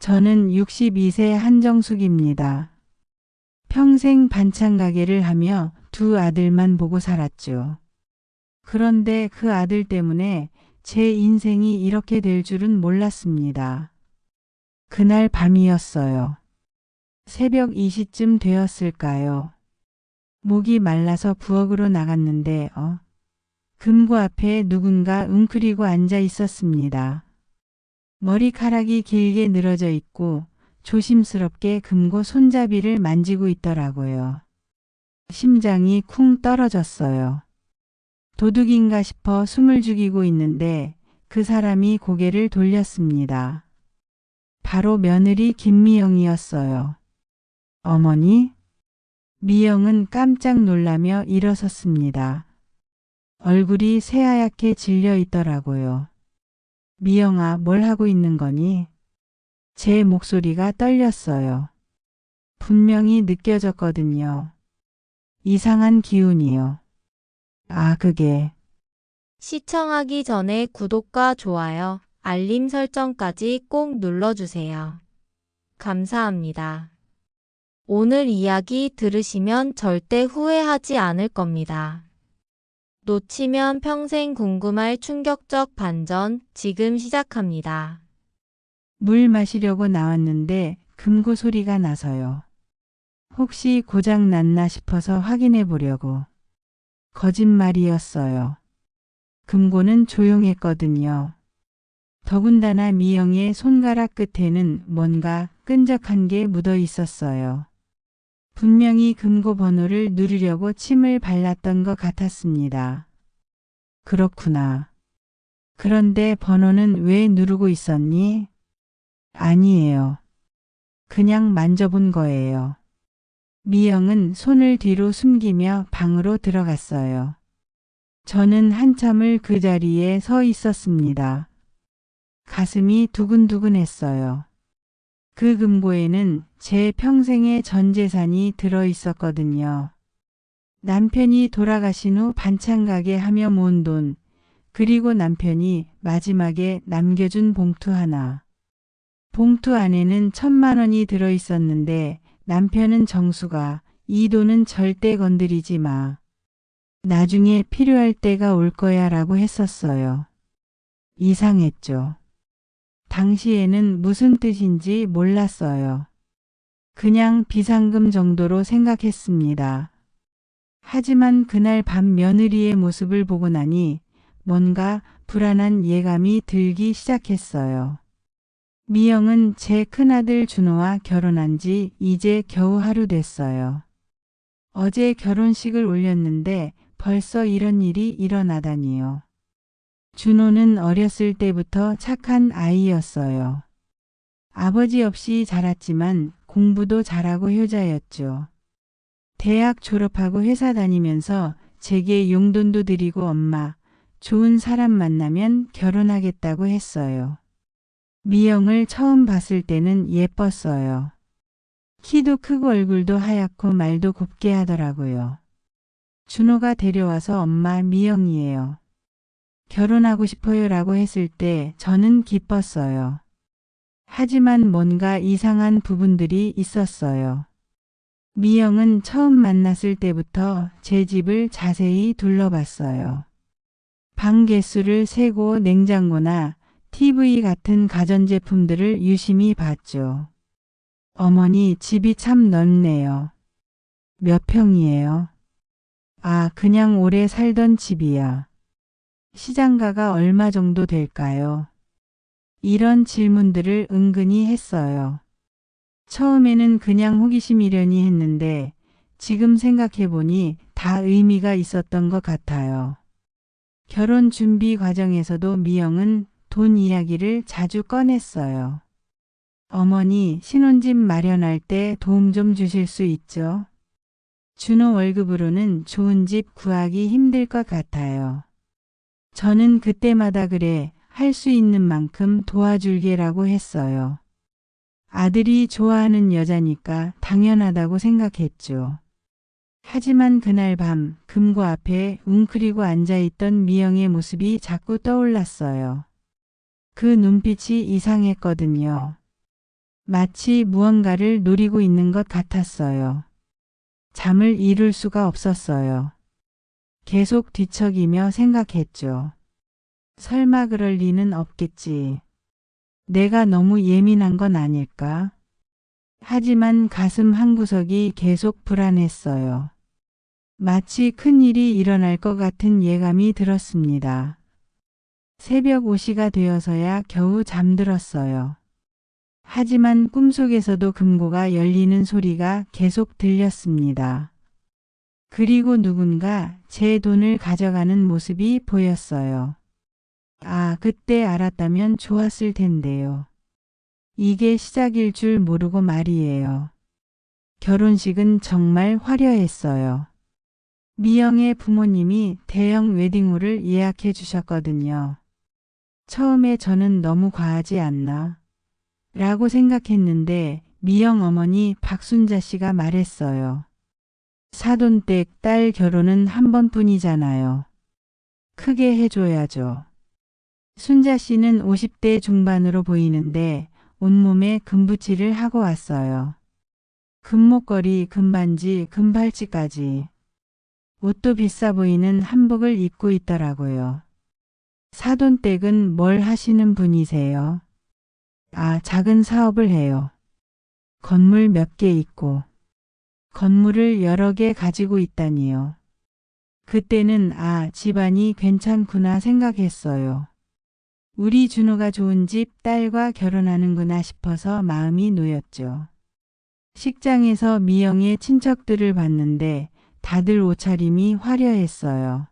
저는 62세 한정숙입니다. 평생 반찬 가게를 하며 두 아들만 보고 살았죠. 그런데 그 아들 때문에 제 인생이 이렇게 될 줄은 몰랐습니다. 그날 밤이었어요. 새벽 2시쯤 되었을까요? 목이 말라서 부엌으로 나갔는데 금고 앞에 누군가 웅크리고 앉아 있었습니다. 머리카락이 길게 늘어져 있고 조심스럽게 금고 손잡이를 만지고 있더라고요. 심장이 쿵 떨어졌어요. 도둑인가 싶어 숨을 죽이고 있는데 그 사람이 고개를 돌렸습니다. 바로 며느리 김미영이었어요. 어머니? 미영은 깜짝 놀라며 일어섰습니다. 얼굴이 새하얗게 질려 있더라고요. 미영아, 뭘 하고 있는 거니? 제 목소리가 떨렸어요. 분명히 느껴졌거든요. 이상한 기운이요. 아, 그게. 시청하기 전에 구독과 좋아요, 알림 설정까지 꼭 눌러주세요. 감사합니다. 오늘 이야기 들으시면 절대 후회하지 않을 겁니다. 놓치면 평생 궁금할 충격적 반전 지금 시작합니다. 물 마시려고 나왔는데 금고 소리가 나서요. 혹시 고장 났나 싶어서 확인해 보려고. 거짓말이었어요. 금고는 조용했거든요. 더군다나 미영의 손가락 끝에는 뭔가 끈적한 게 묻어 있었어요. 분명히 금고 번호를 누르려고 침을 발랐던 것 같았습니다. 그렇구나. 그런데 번호는 왜 누르고 있었니? 아니에요. 그냥 만져본 거예요. 미영은 손을 뒤로 숨기며 방으로 들어갔어요. 저는 한참을 그 자리에 서 있었습니다. 가슴이 두근두근했어요. 그 금고에는 제 평생의 전 재산이 들어 있었거든요. 남편이 돌아가신 후 반찬 가게 하며 모은 돈, 그리고 남편이 마지막에 남겨준 봉투 하나. 봉투 안에는 1,000만 원이 들어 있었는데 남편은 정수가 이 돈은 절대 건드리지 마. 나중에 필요할 때가 올 거야 라고 했었어요. 이상했죠. 당시에는 무슨 뜻인지 몰랐어요. 그냥 비상금 정도로 생각했습니다. 하지만 그날 밤 며느리의 모습을 보고 나니 뭔가 불안한 예감이 들기 시작했어요. 미영은 제 큰아들 준호와 결혼한 지 이제 겨우 하루 됐어요. 어제 결혼식을 올렸는데 벌써 이런 일이 일어나다니요. 준호는 어렸을 때부터 착한 아이였어요. 아버지 없이 자랐지만 공부도 잘하고 효자였죠. 대학 졸업하고 회사 다니면서 제게 용돈도 드리고 엄마, 좋은 사람 만나면 결혼하겠다고 했어요. 미영을 처음 봤을 때는 예뻤어요. 키도 크고 얼굴도 하얗고 말도 곱게 하더라고요. 준호가 데려와서 엄마 미영이에요. 결혼하고 싶어요 라고 했을 때 저는 기뻤어요. 하지만 뭔가 이상한 부분들이 있었어요. 미영은 처음 만났을 때부터 제 집을 자세히 둘러봤어요. 방 개수를 세고 냉장고나 TV 같은 가전제품들을 유심히 봤죠. 어머니, 집이 참 넓네요. 몇 평이에요? 아, 그냥 오래 살던 집이야. 시장가가 얼마 정도 될까요? 이런 질문들을 은근히 했어요. 처음에는 그냥 호기심이려니 했는데 지금 생각해보니 다 의미가 있었던 것 같아요. 결혼 준비 과정에서도 미영은 돈 이야기를 자주 꺼냈어요. 어머니, 신혼집 마련할 때 도움 좀 주실 수 있죠? 준호 월급으로는 좋은 집 구하기 힘들 것 같아요. 저는 그때마다 그래, 할 수 있는 만큼 도와줄게라고 했어요. 아들이 좋아하는 여자니까 당연하다고 생각했죠. 하지만 그날 밤 금고 앞에 웅크리고 앉아있던 미영의 모습이 자꾸 떠올랐어요. 그 눈빛이 이상했거든요. 마치 무언가를 노리고 있는 것 같았어요. 잠을 이룰 수가 없었어요. 계속 뒤척이며 생각했죠. 설마 그럴 리는 없겠지. 내가 너무 예민한 건 아닐까? 하지만 가슴 한구석이 계속 불안했어요. 마치 큰일이 일어날 것 같은 예감이 들었습니다. 새벽 5시가 되어서야 겨우 잠들었어요. 하지만 꿈속에서도 금고가 열리는 소리가 계속 들렸습니다. 그리고 누군가 제 돈을 가져가는 모습이 보였어요. 아, 그때 알았다면 좋았을 텐데요. 이게 시작일 줄 모르고 말이에요. 결혼식은 정말 화려했어요. 미영의 부모님이 대형 웨딩홀을 예약해 주셨거든요. 처음에 저는 너무 과하지 않나? 라고 생각했는데 미영 어머니 박순자 씨가 말했어요. 사돈댁 딸 결혼은 한 번뿐이잖아요. 크게 해줘야죠. 순자 씨는 50대 중반으로 보이는데 온몸에 금붙이를 하고 왔어요. 금목걸이, 금반지, 금팔찌까지. 옷도 비싸 보이는 한복을 입고 있더라고요. 사돈댁은 뭘 하시는 분이세요? 아, 작은 사업을 해요. 건물 몇 개 있고. 건물을 여러 개 가지고 있다니요. 그때는 집안이 괜찮구나 생각했어요. 우리 준호가 좋은 집 딸과 결혼하는구나 싶어서 마음이 놓였죠. 식장에서 미영의 친척들을 봤는데 다들 옷차림이 화려했어요.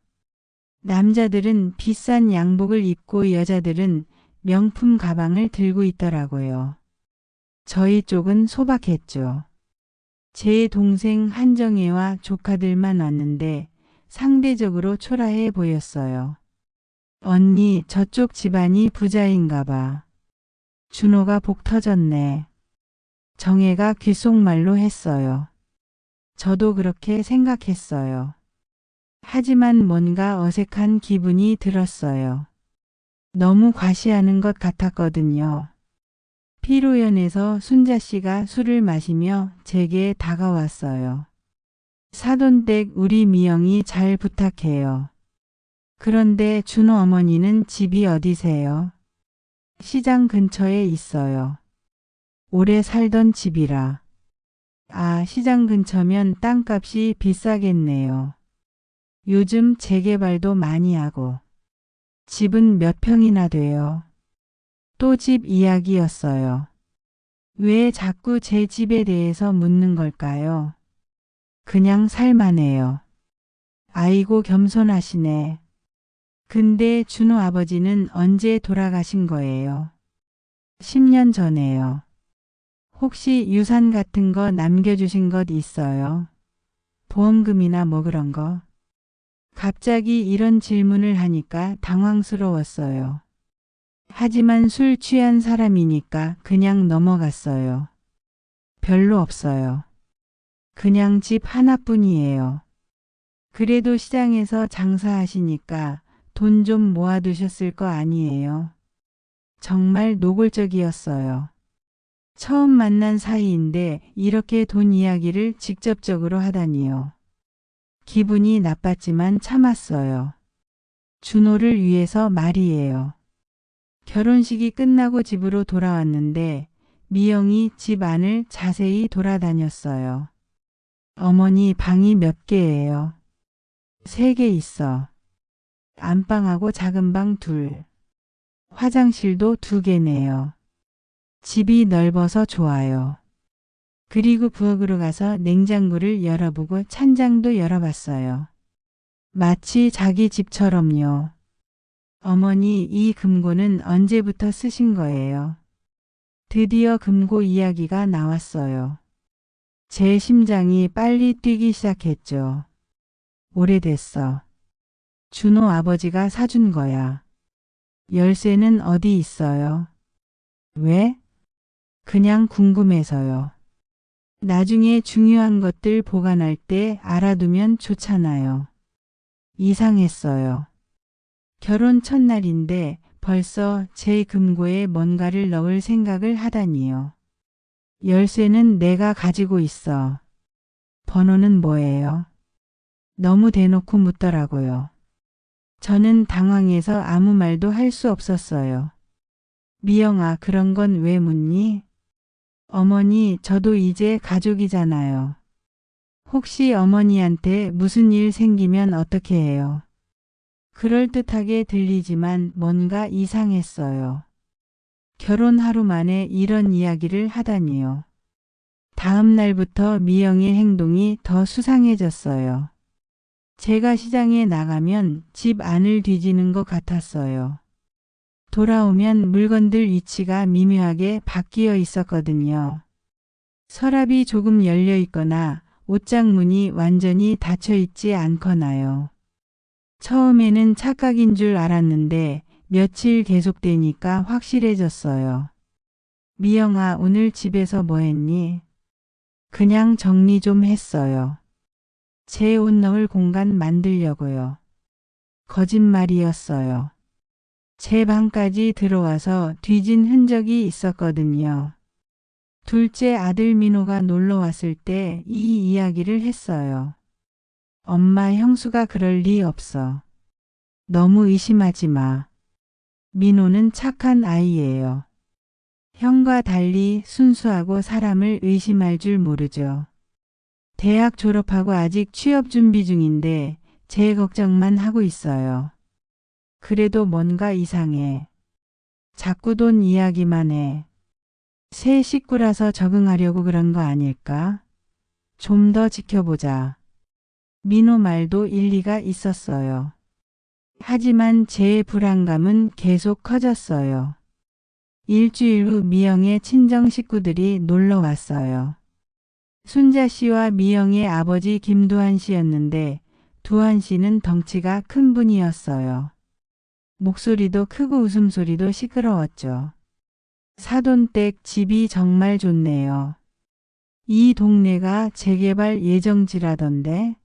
남자들은 비싼 양복을 입고 여자들은 명품 가방을 들고 있더라고요. 저희 쪽은 소박했죠. 제 동생 한정혜와 조카들만 왔는데 상대적으로 초라해 보였어요. 언니, 저쪽 집안이 부자인가 봐. 준호가 복 터졌네. 정혜가 귓속말로 했어요. 저도 그렇게 생각했어요. 하지만 뭔가 어색한 기분이 들었어요. 너무 과시하는 것 같았거든요. 피로연에서 순자 씨가 술을 마시며 제게 다가왔어요. 사돈댁 우리 미영이 잘 부탁해요. 그런데 준호 어머니는 집이 어디세요? 시장 근처에 있어요. 오래 살던 집이라. 아, 시장 근처면 땅값이 비싸겠네요. 요즘 재개발도 많이 하고. 집은 몇 평이나 돼요? 또 집 이야기였어요. 왜 자꾸 제 집에 대해서 묻는 걸까요? 그냥 살만해요. 아이고 겸손하시네. 근데 준호 아버지는 언제 돌아가신 거예요? 10년 전에요. 혹시 유산 같은 거 남겨주신 것 있어요? 보험금이나 뭐 그런 거? 갑자기 이런 질문을 하니까 당황스러웠어요. 하지만 술 취한 사람이니까 그냥 넘어갔어요. 별로 없어요. 그냥 집 하나뿐이에요. 그래도 시장에서 장사하시니까 돈 좀 모아두셨을 거 아니에요. 정말 노골적이었어요. 처음 만난 사이인데 이렇게 돈 이야기를 직접적으로 하다니요. 기분이 나빴지만 참았어요. 준호를 위해서 말이에요. 결혼식이 끝나고 집으로 돌아왔는데 미영이 집 안을 자세히 돌아다녔어요. 어머니 방이 몇 개예요? 3개 있어. 안방하고 작은 방 2. 화장실도 2개네요. 집이 넓어서 좋아요. 그리고 부엌으로 가서 냉장고를 열어보고 찬장도 열어봤어요. 마치 자기 집처럼요. 어머니, 이 금고는 언제부터 쓰신 거예요? 드디어 금고 이야기가 나왔어요. 제 심장이 빨리 뛰기 시작했죠. 오래됐어. 준호 아버지가 사준 거야. 열쇠는 어디 있어요? 왜? 그냥 궁금해서요. 나중에 중요한 것들 보관할 때 알아두면 좋잖아요. 이상했어요. 결혼 첫날인데 벌써 제 금고에 뭔가를 넣을 생각을 하다니요. 열쇠는 내가 가지고 있어. 번호는 뭐예요? 너무 대놓고 묻더라고요. 저는 당황해서 아무 말도 할 수 없었어요. 미영아, 그런 건 왜 묻니? 어머니, 저도 이제 가족이잖아요. 혹시 어머니한테 무슨 일 생기면 어떻게 해요? 그럴듯하게 들리지만 뭔가 이상했어요. 결혼 하루 만에 이런 이야기를 하다니요. 다음 날부터 미영의 행동이 더 수상해졌어요. 제가 시장에 나가면 집 안을 뒤지는 것 같았어요. 돌아오면 물건들 위치가 미묘하게 바뀌어 있었거든요. 서랍이 조금 열려 있거나 옷장 문이 완전히 닫혀 있지 않거나요. 처음에는 착각인 줄 알았는데 며칠 계속되니까 확실해졌어요. 미영아, 오늘 집에서 뭐 했니? 그냥 정리 좀 했어요. 제 옷 넣을 공간 만들려고요. 거짓말이었어요. 제 방까지 들어와서 뒤진 흔적이 있었거든요. 둘째 아들 민호가 놀러 왔을 때 이 이야기를 했어요. 엄마, 형수가 그럴 리 없어. 너무 의심하지 마. 민호는 착한 아이예요. 형과 달리 순수하고 사람을 의심할 줄 모르죠. 대학 졸업하고 아직 취업 준비 중인데 제 걱정만 하고 있어요. 그래도 뭔가 이상해. 자꾸 돈 이야기만 해. 새 식구라서 적응하려고 그런 거 아닐까? 좀 더 지켜보자. 민호 말도 일리가 있었어요. 하지만 제 불안감은 계속 커졌어요. 일주일 후 미영의 친정 식구들이 놀러 왔어요. 순자 씨와 미영의 아버지 김두한 씨였는데 두한 씨는 덩치가 큰 분이었어요. 목소리도 크고 웃음소리도 시끄러웠죠. 사돈댁 집이 정말 좋네요. 이 동네가 재개발 예정지라던데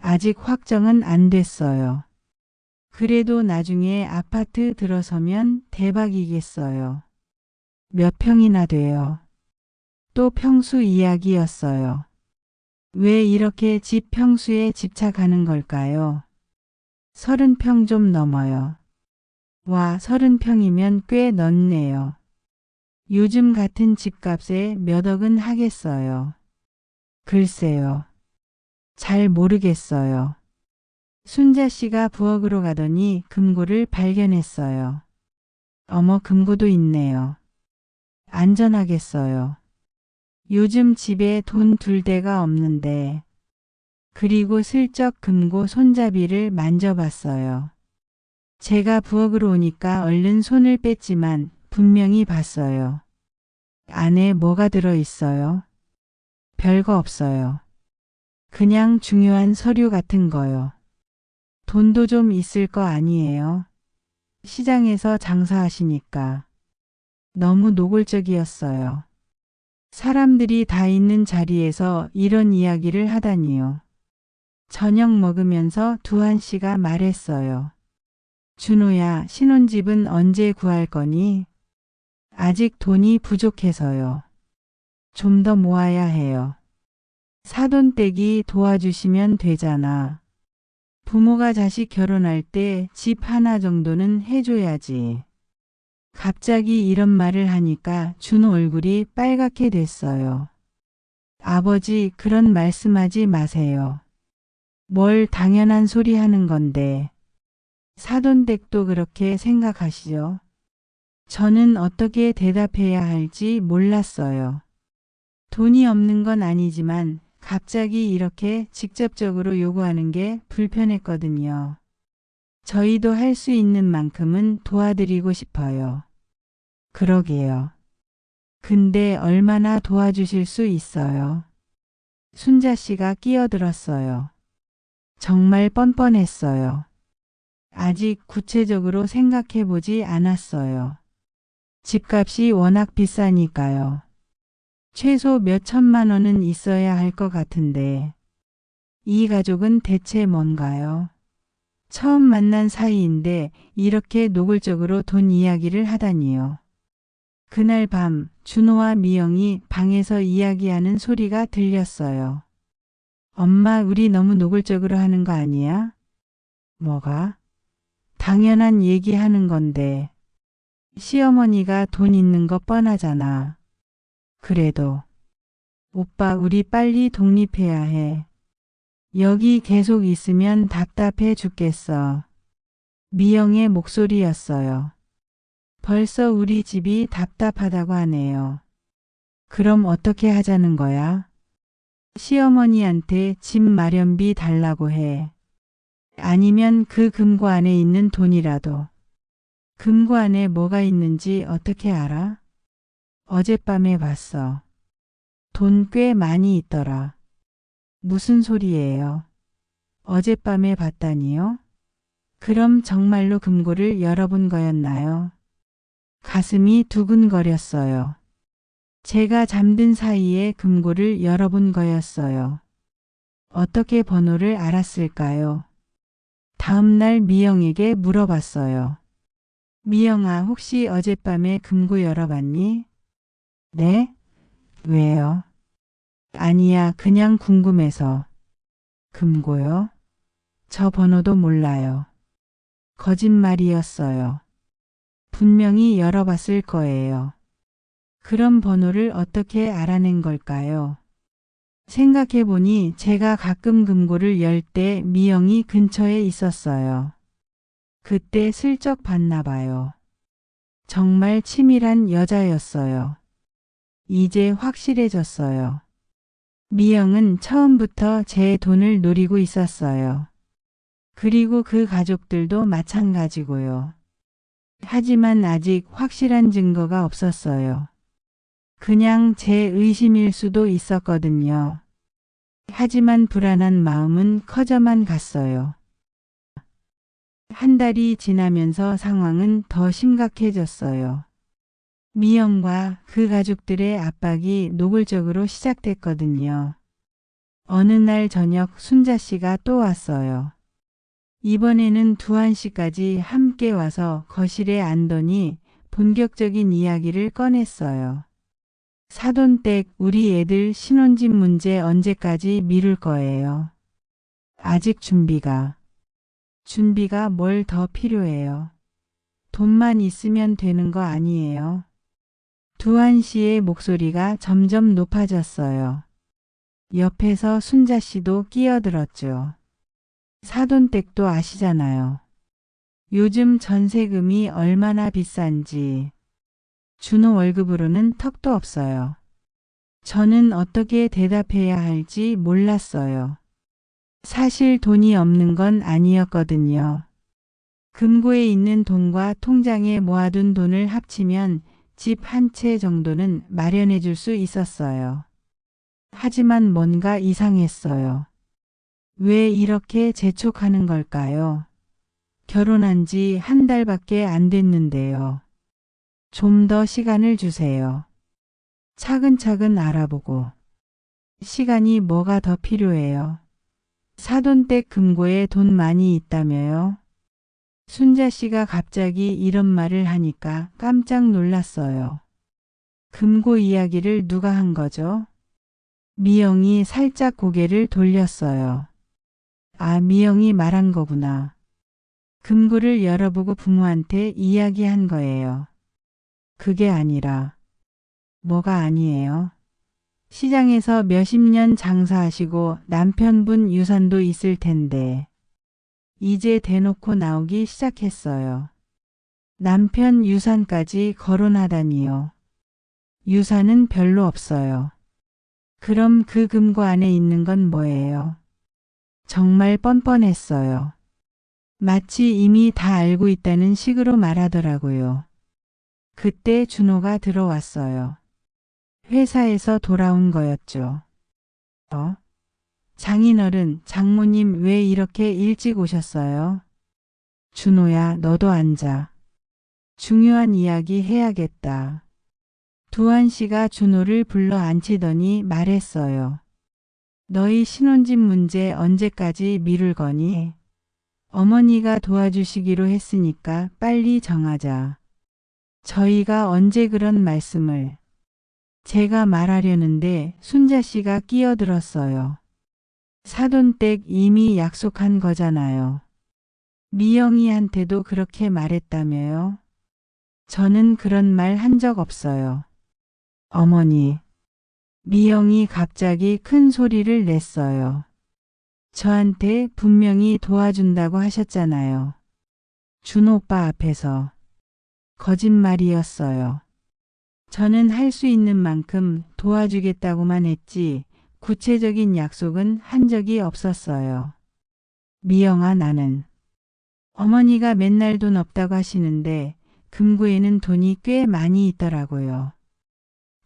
아직 확정은 안 됐어요. 그래도 나중에 아파트 들어서면 대박이겠어요. 몇 평이나 돼요. 또 평수 이야기였어요. 왜 이렇게 집 평수에 집착하는 걸까요? 30평 좀 넘어요. 와, 30평이면 꽤 넓네요. 요즘 같은 집값에 몇 억은 하겠어요. 글쎄요. 잘 모르겠어요. 순자 씨가 부엌으로 가더니 금고를 발견했어요. 어머, 금고도 있네요. 안전하겠어요. 요즘 집에 돈 둘 데가 없는데. 그리고 슬쩍 금고 손잡이를 만져봤어요. 제가 부엌으로 오니까 얼른 손을 뺐지만 분명히 봤어요. 안에 뭐가 들어있어요? 별거 없어요. 그냥 중요한 서류 같은 거요. 돈도 좀 있을 거 아니에요? 시장에서 장사하시니까. 너무 노골적이었어요. 사람들이 다 있는 자리에서 이런 이야기를 하다니요. 저녁 먹으면서 두한 씨가 말했어요. 준호야, 신혼집은 언제 구할 거니? 아직 돈이 부족해서요. 좀 더 모아야 해요. 사돈댁이 도와주시면 되잖아. 부모가 자식 결혼할 때 집 하나 정도는 해줘야지. 갑자기 이런 말을 하니까 준호 얼굴이 빨갛게 됐어요. 아버지, 그런 말씀하지 마세요. 뭘 당연한 소리 하는 건데. 사돈댁도 그렇게 생각하시죠? 저는 어떻게 대답해야 할지 몰랐어요. 돈이 없는 건 아니지만 갑자기 이렇게 직접적으로 요구하는 게 불편했거든요. 저희도 할 수 있는 만큼은 도와드리고 싶어요. 그러게요. 근데 얼마나 도와주실 수 있어요? 순자 씨가 끼어들었어요. 정말 뻔뻔했어요. 아직 구체적으로 생각해 보지 않았어요. 집값이 워낙 비싸니까요. 최소 몇 천만 원은 있어야 할 것 같은데. 이 가족은 대체 뭔가요? 처음 만난 사이인데 이렇게 노골적으로 돈 이야기를 하다니요. 그날 밤 준호와 미영이 방에서 이야기하는 소리가 들렸어요. 엄마, 우리 너무 노골적으로 하는 거 아니야? 뭐가? 당연한 얘기하는 건데. 시어머니가 돈 있는 거 뻔하잖아. 그래도 오빠, 우리 빨리 독립해야 해. 여기 계속 있으면 답답해 죽겠어. 미영의 목소리였어요. 벌써 우리 집이 답답하다고 하네요. 그럼 어떻게 하자는 거야? 시어머니한테 집 마련비 달라고 해. 아니면 그 금고 안에 있는 돈이라도. 금고 안에 뭐가 있는지 어떻게 알아? 어젯밤에 봤어. 돈 꽤 많이 있더라. 무슨 소리예요? 어젯밤에 봤다니요? 그럼 정말로 금고를 열어본 거였나요? 가슴이 두근거렸어요. 제가 잠든 사이에 금고를 열어본 거였어요. 어떻게 번호를 알았을까요? 다음 날 미영에게 물어봤어요. 미영아, 혹시 어젯밤에 금고 열어봤니? 네? 왜요? 아니야, 그냥 궁금해서. 금고요? 저 번호도 몰라요. 거짓말이었어요. 분명히 열어봤을 거예요. 그런 번호를 어떻게 알아낸 걸까요? 생각해보니 제가 가끔 금고를 열 때 미영이 근처에 있었어요. 그때 슬쩍 봤나 봐요. 정말 치밀한 여자였어요. 이제 확실해졌어요. 미영은 처음부터 제 돈을 노리고 있었어요. 그리고 그 가족들도 마찬가지고요. 하지만 아직 확실한 증거가 없었어요. 그냥 제 의심일 수도 있었거든요. 하지만 불안한 마음은 커져만 갔어요. 한 달이 지나면서 상황은 더 심각해졌어요. 미영과 그 가족들의 압박이 노골적으로 시작됐거든요. 어느 날 저녁 순자 씨가 또 왔어요. 이번에는 두한 씨까지 함께 와서 거실에 앉더니 본격적인 이야기를 꺼냈어요. 사돈댁, 우리 애들 신혼집 문제 언제까지 미룰 거예요? 아직 준비가 뭘 더 필요해요? 돈만 있으면 되는 거 아니에요? 두한 씨의 목소리가 점점 높아졌어요. 옆에서 순자 씨도 끼어들었죠. 사돈댁도 아시잖아요. 요즘 전세금이 얼마나 비싼지. 준호 월급으로는 턱도 없어요. 저는 어떻게 대답해야 할지 몰랐어요. 사실 돈이 없는 건 아니었거든요. 금고에 있는 돈과 통장에 모아둔 돈을 합치면 집 한 채 정도는 마련해 줄 수 있었어요. 하지만 뭔가 이상했어요. 왜 이렇게 재촉하는 걸까요? 결혼한 지 한 달밖에 안 됐는데요. 좀 더 시간을 주세요. 차근차근 알아보고. 시간이 뭐가 더 필요해요? 사돈댁 금고에 돈 많이 있다며요? 순자 씨가 갑자기 이런 말을 하니까 깜짝 놀랐어요. 금고 이야기를 누가 한 거죠? 미영이 살짝 고개를 돌렸어요. 아, 미영이 말한 거구나. 금고를 열어보고 부모한테 이야기한 거예요. 그게 아니라. 뭐가 아니에요? 시장에서 몇십 년 장사하시고 남편분 유산도 있을 텐데. 이제 대놓고 나오기 시작했어요. 남편 유산까지 거론하다니요. 유산은 별로 없어요. 그럼 그 금고 안에 있는 건 뭐예요? 정말 뻔뻔했어요. 마치 이미 다 알고 있다는 식으로 말하더라고요. 그때 준호가 들어왔어요. 회사에서 돌아온 거였죠. 장인어른, 장모님 왜 이렇게 일찍 오셨어요? 준호야, 너도 앉아. 중요한 이야기 해야겠다. 두한 씨가 준호를 불러 앉히더니 말했어요. 너희 신혼집 문제 언제까지 미룰 거니? 어머니가 도와주시기로 했으니까 빨리 정하자. 저희가 언제 그런 말씀을. 제가 말하려는데 순자 씨가 끼어들었어요. 사돈댁 이미 약속한 거잖아요. 미영이한테도 그렇게 말했다며요? 저는 그런 말 한 적 없어요. 어머니. 미영이 갑자기 큰 소리를 냈어요. 저한테 분명히 도와준다고 하셨잖아요. 준호 오빠 앞에서. 거짓말이었어요. 저는 할 수 있는 만큼 도와주겠다고만 했지 구체적인 약속은 한 적이 없었어요. 미영아 나는. 어머니가 맨날 돈 없다고 하시는데 금고에는 돈이 꽤 많이 있더라고요.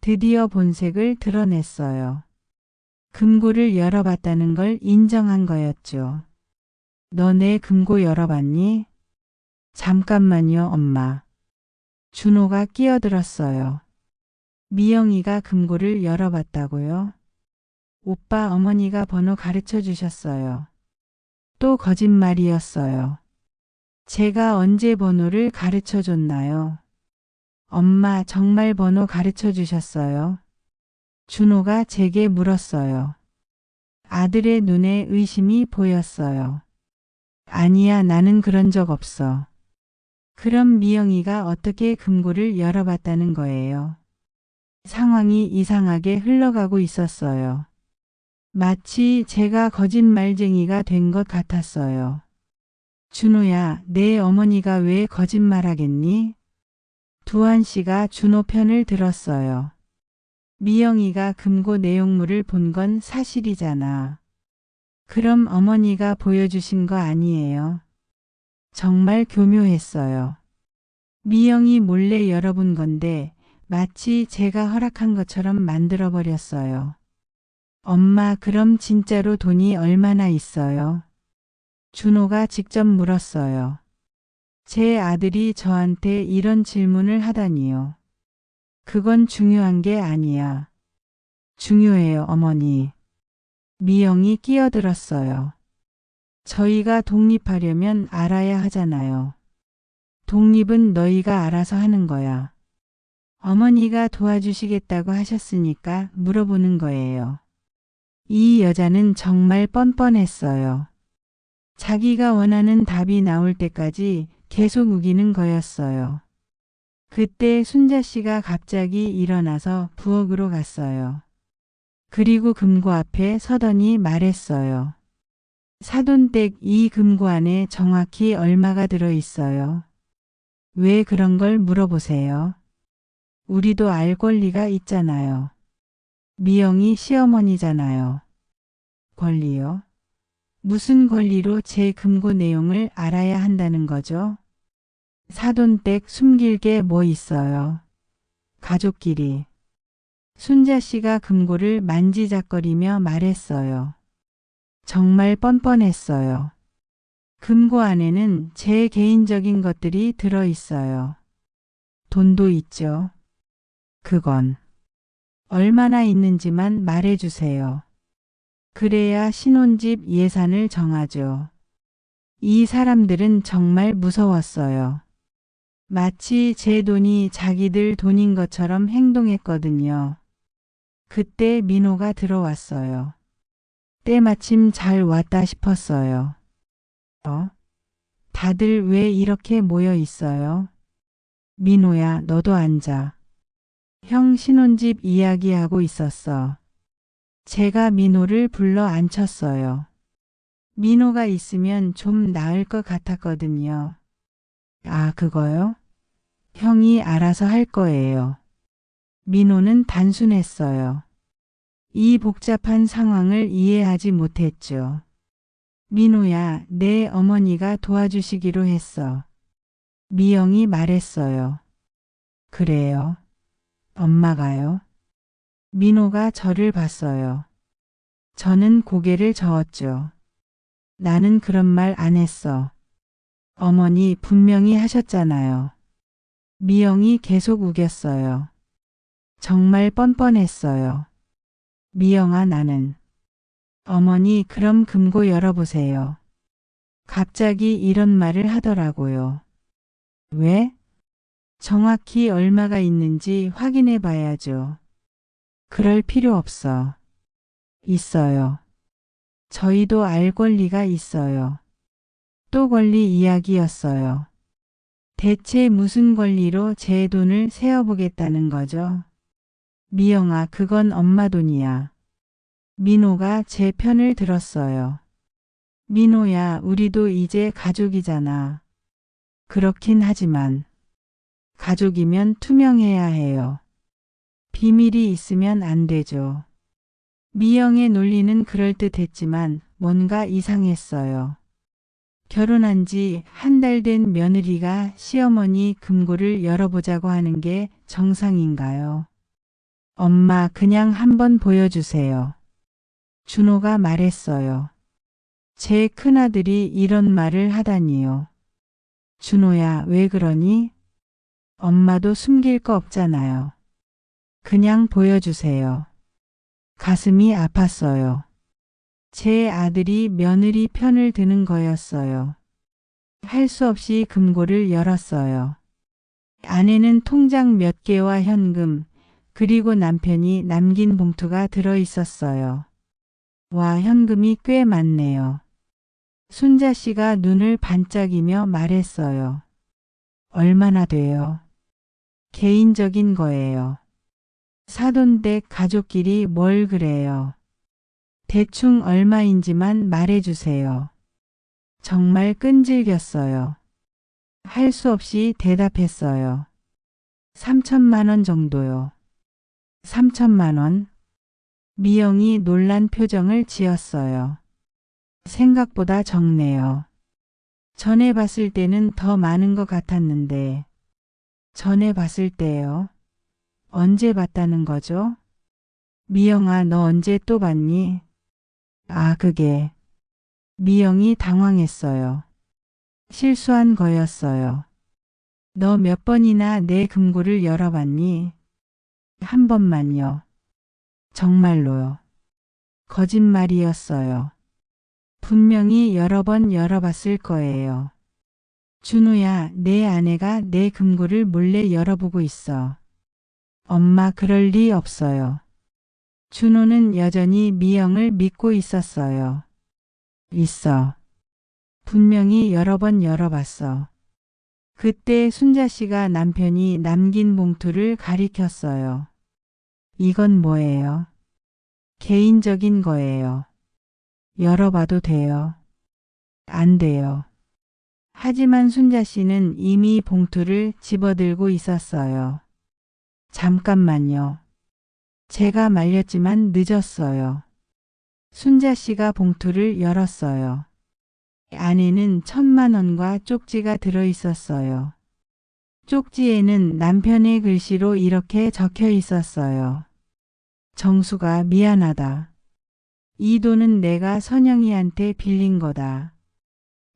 드디어 본색을 드러냈어요. 금고를 열어봤다는 걸 인정한 거였죠. 너 내 금고 열어봤니? 잠깐만요, 엄마. 준호가 끼어들었어요. 미영이가 금고를 열어봤다고요? 오빠 어머니가 번호 가르쳐 주셨어요. 또 거짓말이었어요. 제가 언제 번호를 가르쳐 줬나요? 엄마 정말 번호 가르쳐 주셨어요? 준호가 제게 물었어요. 아들의 눈에 의심이 보였어요. 아니야, 나는 그런 적 없어. 그럼 미영이가 어떻게 금고를 열어봤다는 거예요? 상황이 이상하게 흘러가고 있었어요. 마치 제가 거짓말쟁이가 된 것 같았어요. 준호야, 내 어머니가 왜 거짓말하겠니? 두한 씨가 준호 편을 들었어요. 미영이가 금고 내용물을 본 건 사실이잖아. 그럼 어머니가 보여주신 거 아니에요? 정말 교묘했어요. 미영이 몰래 열어본 건데 마치 제가 허락한 것처럼 만들어버렸어요. 엄마, 그럼 진짜로 돈이 얼마나 있어요? 준호가 직접 물었어요. 제 아들이 저한테 이런 질문을 하다니요. 그건 중요한 게 아니야. 중요해요, 어머니. 미영이 끼어들었어요. 저희가 독립하려면 알아야 하잖아요. 독립은 너희가 알아서 하는 거야. 어머니가 도와주시겠다고 하셨으니까 물어보는 거예요. 이 여자는 정말 뻔뻔했어요. 자기가 원하는 답이 나올 때까지 계속 우기는 거였어요. 그때 순자 씨가 갑자기 일어나서 부엌으로 갔어요. 그리고 금고 앞에 서더니 말했어요. 사돈댁 이 금고 안에 정확히 얼마가 들어 있어요? 왜 그런 걸 물어보세요? 우리도 알 권리가 있잖아요. 미영이 시어머니잖아요. 권리요? 무슨 권리로 제 금고 내용을 알아야 한다는 거죠? 사돈댁 숨길 게 뭐 있어요? 가족끼리. 순자 씨가 금고를 만지작거리며 말했어요. 정말 뻔뻔했어요. 금고 안에는 제 개인적인 것들이 들어 있어요. 돈도 있죠. 그건 얼마나 있는지만 말해주세요. 그래야 신혼집 예산을 정하죠. 이 사람들은 정말 무서웠어요. 마치 제 돈이 자기들 돈인 것처럼 행동했거든요. 그때 민호가 들어왔어요. 때마침 잘 왔다 싶었어요. 다들 왜 이렇게 모여 있어요? 민호야, 너도 앉아. 형 신혼집 이야기하고 있었어. 제가 민호를 불러 앉혔어요. 민호가 있으면 좀 나을 것 같았거든요. 아, 그거요? 형이 알아서 할 거예요. 민호는 단순했어요. 이 복잡한 상황을 이해하지 못했죠. 민호야, 내 어머니가 도와주시기로 했어. 미영이 말했어요. 그래요? 엄마가요? 민호가 저를 봤어요. 저는 고개를 저었죠. 나는 그런 말 안 했어. 어머니 분명히 하셨잖아요. 미영이 계속 우겼어요. 정말 뻔뻔했어요. 미영아, 나는. 어머니, 그럼 금고 열어보세요. 갑자기 이런 말을 하더라고요. 왜? 정확히 얼마가 있는지 확인해 봐야죠. 그럴 필요 없어. 있어요. 저희도 알 권리가 있어요. 또 권리 이야기였어요. 대체 무슨 권리로 제 돈을 세어보겠다는 거죠? 미영아, 그건 엄마 돈이야. 민호가 제 편을 들었어요. 민호야, 우리도 이제 가족이잖아. 그렇긴 하지만 가족이면 투명해야 해요. 비밀이 있으면 안 되죠. 미영의 논리는 그럴듯했지만 뭔가 이상했어요. 결혼한 지 한 달 된 며느리가 시어머니 금고를 열어보자고 하는 게 정상인가요? 엄마, 그냥 한번 보여주세요. 준호가 말했어요. 제 큰아들이 이런 말을 하다니요. 준호야, 왜 그러니? 엄마도 숨길 거 없잖아요. 그냥 보여주세요. 가슴이 아팠어요. 제 아들이 며느리 편을 드는 거였어요. 할 수 없이 금고를 열었어요. 안에는 통장 몇 개와 현금, 그리고 남편이 남긴 봉투가 들어 있었어요. 와, 현금이 꽤 많네요. 순자 씨가 눈을 반짝이며 말했어요. 얼마나 돼요? 개인적인 거예요. 사돈댁 가족끼리 뭘 그래요. 대충 얼마인지만 말해주세요. 정말 끈질겼어요. 할 수 없이 대답했어요. 3천만 원 정도요. 3천만 원? 미영이 놀란 표정을 지었어요. 생각보다 적네요. 전에 봤을 때는 더 많은 것 같았는데. 전에 봤을 때요? 언제 봤다는 거죠? 미영아, 너 언제 또 봤니? 아, 그게. 미영이 당황했어요. 실수한 거였어요. 너 몇 번이나 내 금고를 열어봤니? 한 번만요. 정말로요. 거짓말이었어요. 분명히 여러 번 열어봤을 거예요. 준우야, 내 아내가 내 금고를 몰래 열어보고 있어. 엄마, 그럴 리 없어요. 준호는 여전히 미영을 믿고 있었어요. 있어. 분명히 여러 번 열어봤어. 그때 순자 씨가 남편이 남긴 봉투를 가리켰어요. 이건 뭐예요? 개인적인 거예요. 열어봐도 돼요. 안 돼요. 하지만 순자 씨는 이미 봉투를 집어들고 있었어요. 잠깐만요. 제가 말렸지만 늦었어요. 순자 씨가 봉투를 열었어요. 안에는 1,000만 원과 쪽지가 들어 있었어요. 쪽지에는 남편의 글씨로 이렇게 적혀 있었어요. 정수가 미안하다. 이 돈은 내가 선영이한테 빌린 거다.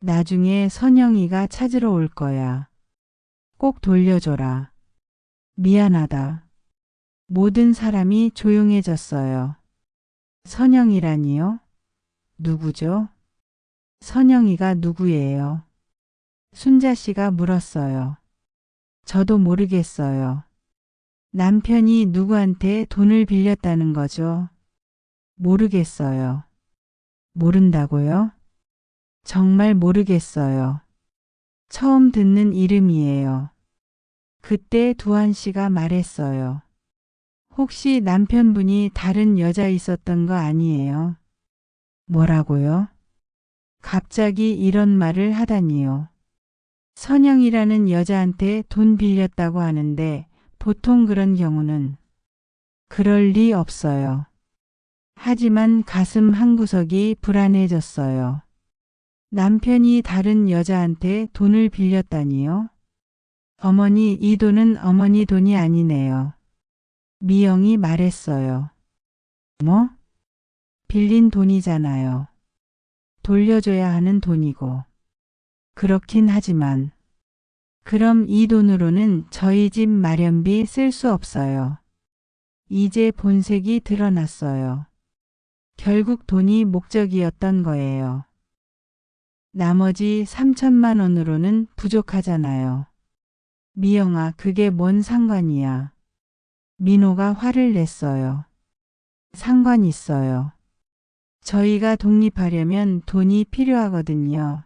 나중에 선영이가 찾으러 올 거야. 꼭 돌려줘라. 미안하다. 모든 사람이 조용해졌어요. 선영이라니요? 누구죠? 선영이가 누구예요? 순자 씨가 물었어요. 저도 모르겠어요. 남편이 누구한테 돈을 빌렸다는 거죠? 모르겠어요. 모른다고요? 정말 모르겠어요. 처음 듣는 이름이에요. 그때 두한 씨가 말했어요. 혹시 남편분이 다른 여자 있었던 거 아니에요? 뭐라고요? 갑자기 이런 말을 하다니요. 선영이라는 여자한테 돈 빌렸다고 하는데 보통 그런 경우는 그럴 리 없어요. 하지만 가슴 한구석이 불안해졌어요. 남편이 다른 여자한테 돈을 빌렸다니요? 어머니, 이 돈은 어머니 돈이 아니네요. 미영이 말했어요. 뭐? 빌린 돈이잖아요. 돌려줘야 하는 돈이고. 그렇긴 하지만. 그럼 이 돈으로는 저희 집 마련비 쓸 수 없어요. 이제 본색이 드러났어요. 결국 돈이 목적이었던 거예요. 나머지 3천만 원으로는 부족하잖아요. 미영아, 그게 뭔 상관이야. 민호가 화를 냈어요. 상관 있어요. 저희가 독립하려면 돈이 필요하거든요.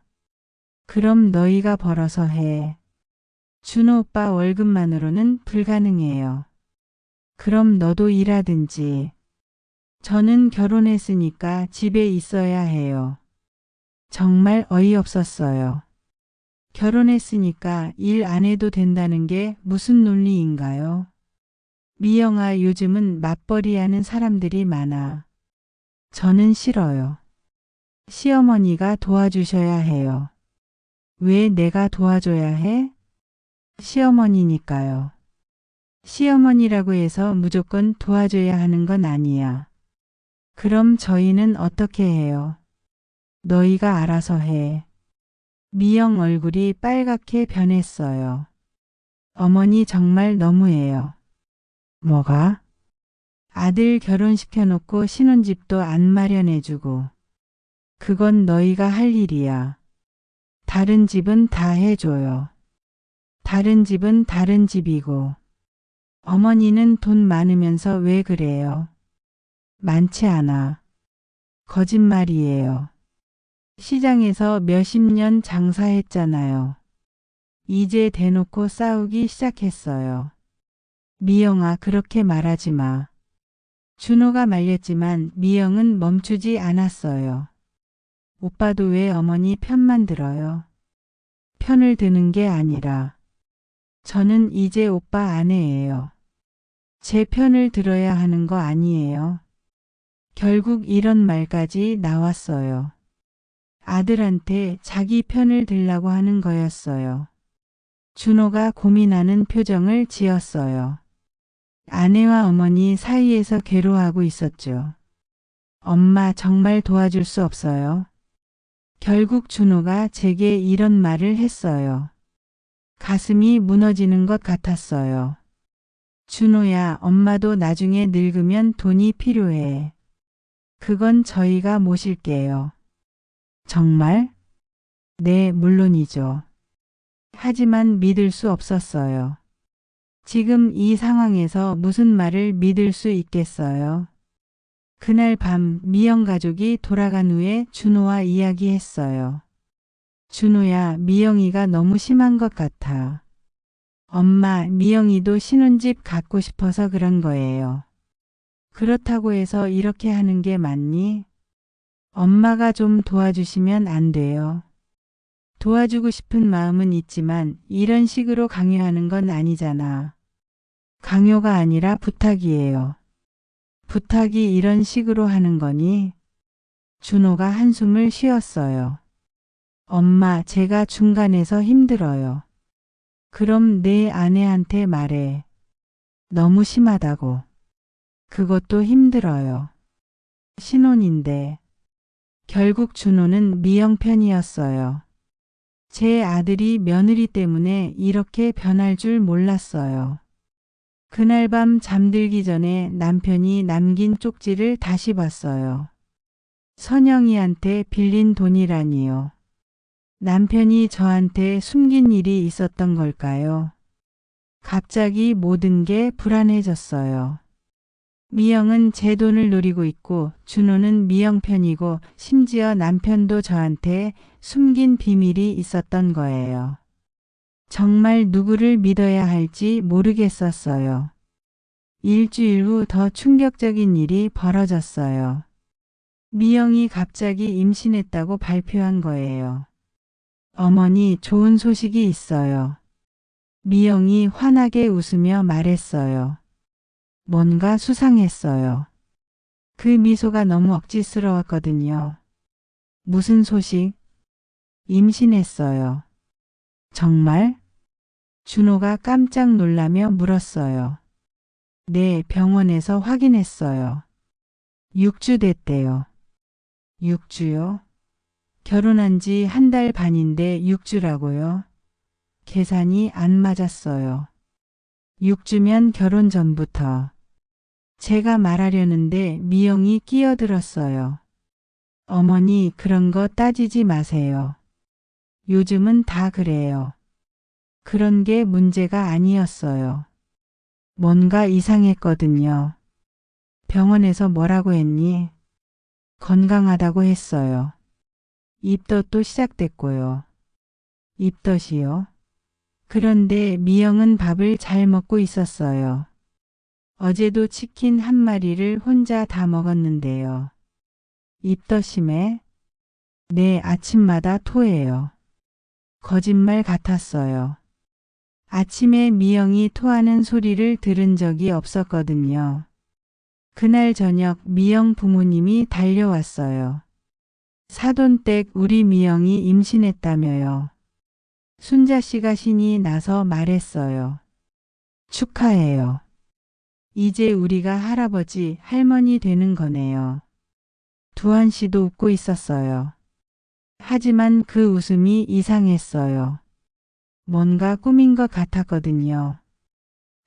그럼 너희가 벌어서 해. 준호 오빠 월급만으로는 불가능해요. 그럼 너도 일하든지. 저는 결혼했으니까 집에 있어야 해요. 정말 어이없었어요. 결혼했으니까 일 안 해도 된다는 게 무슨 논리인가요? 미영아, 요즘은 맞벌이 하는 사람들이 많아. 저는 싫어요. 시어머니가 도와주셔야 해요. 왜 내가 도와줘야 해? 시어머니니까요. 시어머니라고 해서 무조건 도와줘야 하는 건 아니야. 그럼 저희는 어떻게 해요? 너희가 알아서 해. 미영 얼굴이 빨갛게 변했어요. 어머니 정말 너무해요. 뭐가? 아들 결혼시켜놓고 신혼집도 안 마련해주고. 그건 너희가 할 일이야. 다른 집은 다 해줘요. 다른 집은 다른 집이고. 어머니는 돈 많으면서 왜 그래요? 많지 않아. 거짓말이에요. 시장에서 몇십 년 장사했잖아요. 이제 대놓고 싸우기 시작했어요. 미영아, 그렇게 말하지 마. 준호가 말렸지만 미영은 멈추지 않았어요. 오빠도 왜 어머니 편만 들어요? 편을 드는 게 아니라 저는 이제 오빠 아내예요. 제 편을 들어야 하는 거 아니에요. 결국 이런 말까지 나왔어요. 아들한테 자기 편을 들라고 하는 거였어요. 준호가 고민하는 표정을 지었어요. 아내와 어머니 사이에서 괴로워하고 있었죠. 엄마, 정말 도와줄 수 없어요? 결국 준호가 제게 이런 말을 했어요. 가슴이 무너지는 것 같았어요. 준호야, 엄마도 나중에 늙으면 돈이 필요해. 그건 저희가 모실게요. 정말? 네, 물론이죠. 하지만 믿을 수 없었어요. 지금 이 상황에서 무슨 말을 믿을 수 있겠어요? 그날 밤 미영 가족이 돌아간 후에 준호와 이야기했어요. 준호야, 미영이가 너무 심한 것 같아. 엄마, 미영이도 신혼집 갖고 싶어서 그런 거예요. 그렇다고 해서 이렇게 하는 게 맞니? 엄마가 좀 도와주시면 안 돼요. 도와주고 싶은 마음은 있지만 이런 식으로 강요하는 건 아니잖아. 강요가 아니라 부탁이에요. 부탁이 이런 식으로 하는 거니? 준호가 한숨을 쉬었어요. 엄마, 제가 중간에서 힘들어요. 그럼 내 아내한테 말해. 너무 심하다고. 그것도 힘들어요. 신혼인데. 결국 준호는 미영 편이었어요. 제 아들이 며느리 때문에 이렇게 변할 줄 몰랐어요. 그날 밤 잠들기 전에 남편이 남긴 쪽지를 다시 봤어요. 선영이한테 빌린 돈이라니요. 남편이 저한테 숨긴 일이 있었던 걸까요? 갑자기 모든 게 불안해졌어요. 미영은 제 돈을 노리고 있고 준호는 미영 편이고 심지어 남편도 저한테 숨긴 비밀이 있었던 거예요. 정말 누구를 믿어야 할지 모르겠었어요. 일주일 후 더 충격적인 일이 벌어졌어요. 미영이 갑자기 임신했다고 발표한 거예요. 어머니, 좋은 소식이 있어요. 미영이 환하게 웃으며 말했어요. 뭔가 수상했어요. 그 미소가 너무 억지스러웠거든요. 무슨 소식? 임신했어요. 정말? 준호가 깜짝 놀라며 물었어요. 네, 병원에서 확인했어요. 6주 됐대요. 6주요? 결혼한 지 한 달 반인데 6주라고요? 계산이 안 맞았어요. 6주면 결혼 전부터. 제가 말하려는데 미영이 끼어들었어요. 어머니, 그런 거 따지지 마세요. 요즘은 다 그래요. 그런 게 문제가 아니었어요. 뭔가 이상했거든요. 병원에서 뭐라고 했니? 건강하다고 했어요. 입덧도 시작됐고요. 입덧이요? 그런데 미영은 밥을 잘 먹고 있었어요. 어제도 치킨 한 마리를 혼자 다 먹었는데요. 입덧심에? 네, 아침마다 토해요. 거짓말 같았어요. 아침에 미영이 토하는 소리를 들은 적이 없었거든요. 그날 저녁 미영 부모님이 달려왔어요. 사돈댁 우리 미영이 임신했다며요. 순자 씨가 신이 나서 말했어요. 축하해요. 이제 우리가 할아버지, 할머니 되는 거네요. 두한 씨도 웃고 있었어요. 하지만 그 웃음이 이상했어요. 뭔가 꾸민 것 같았거든요.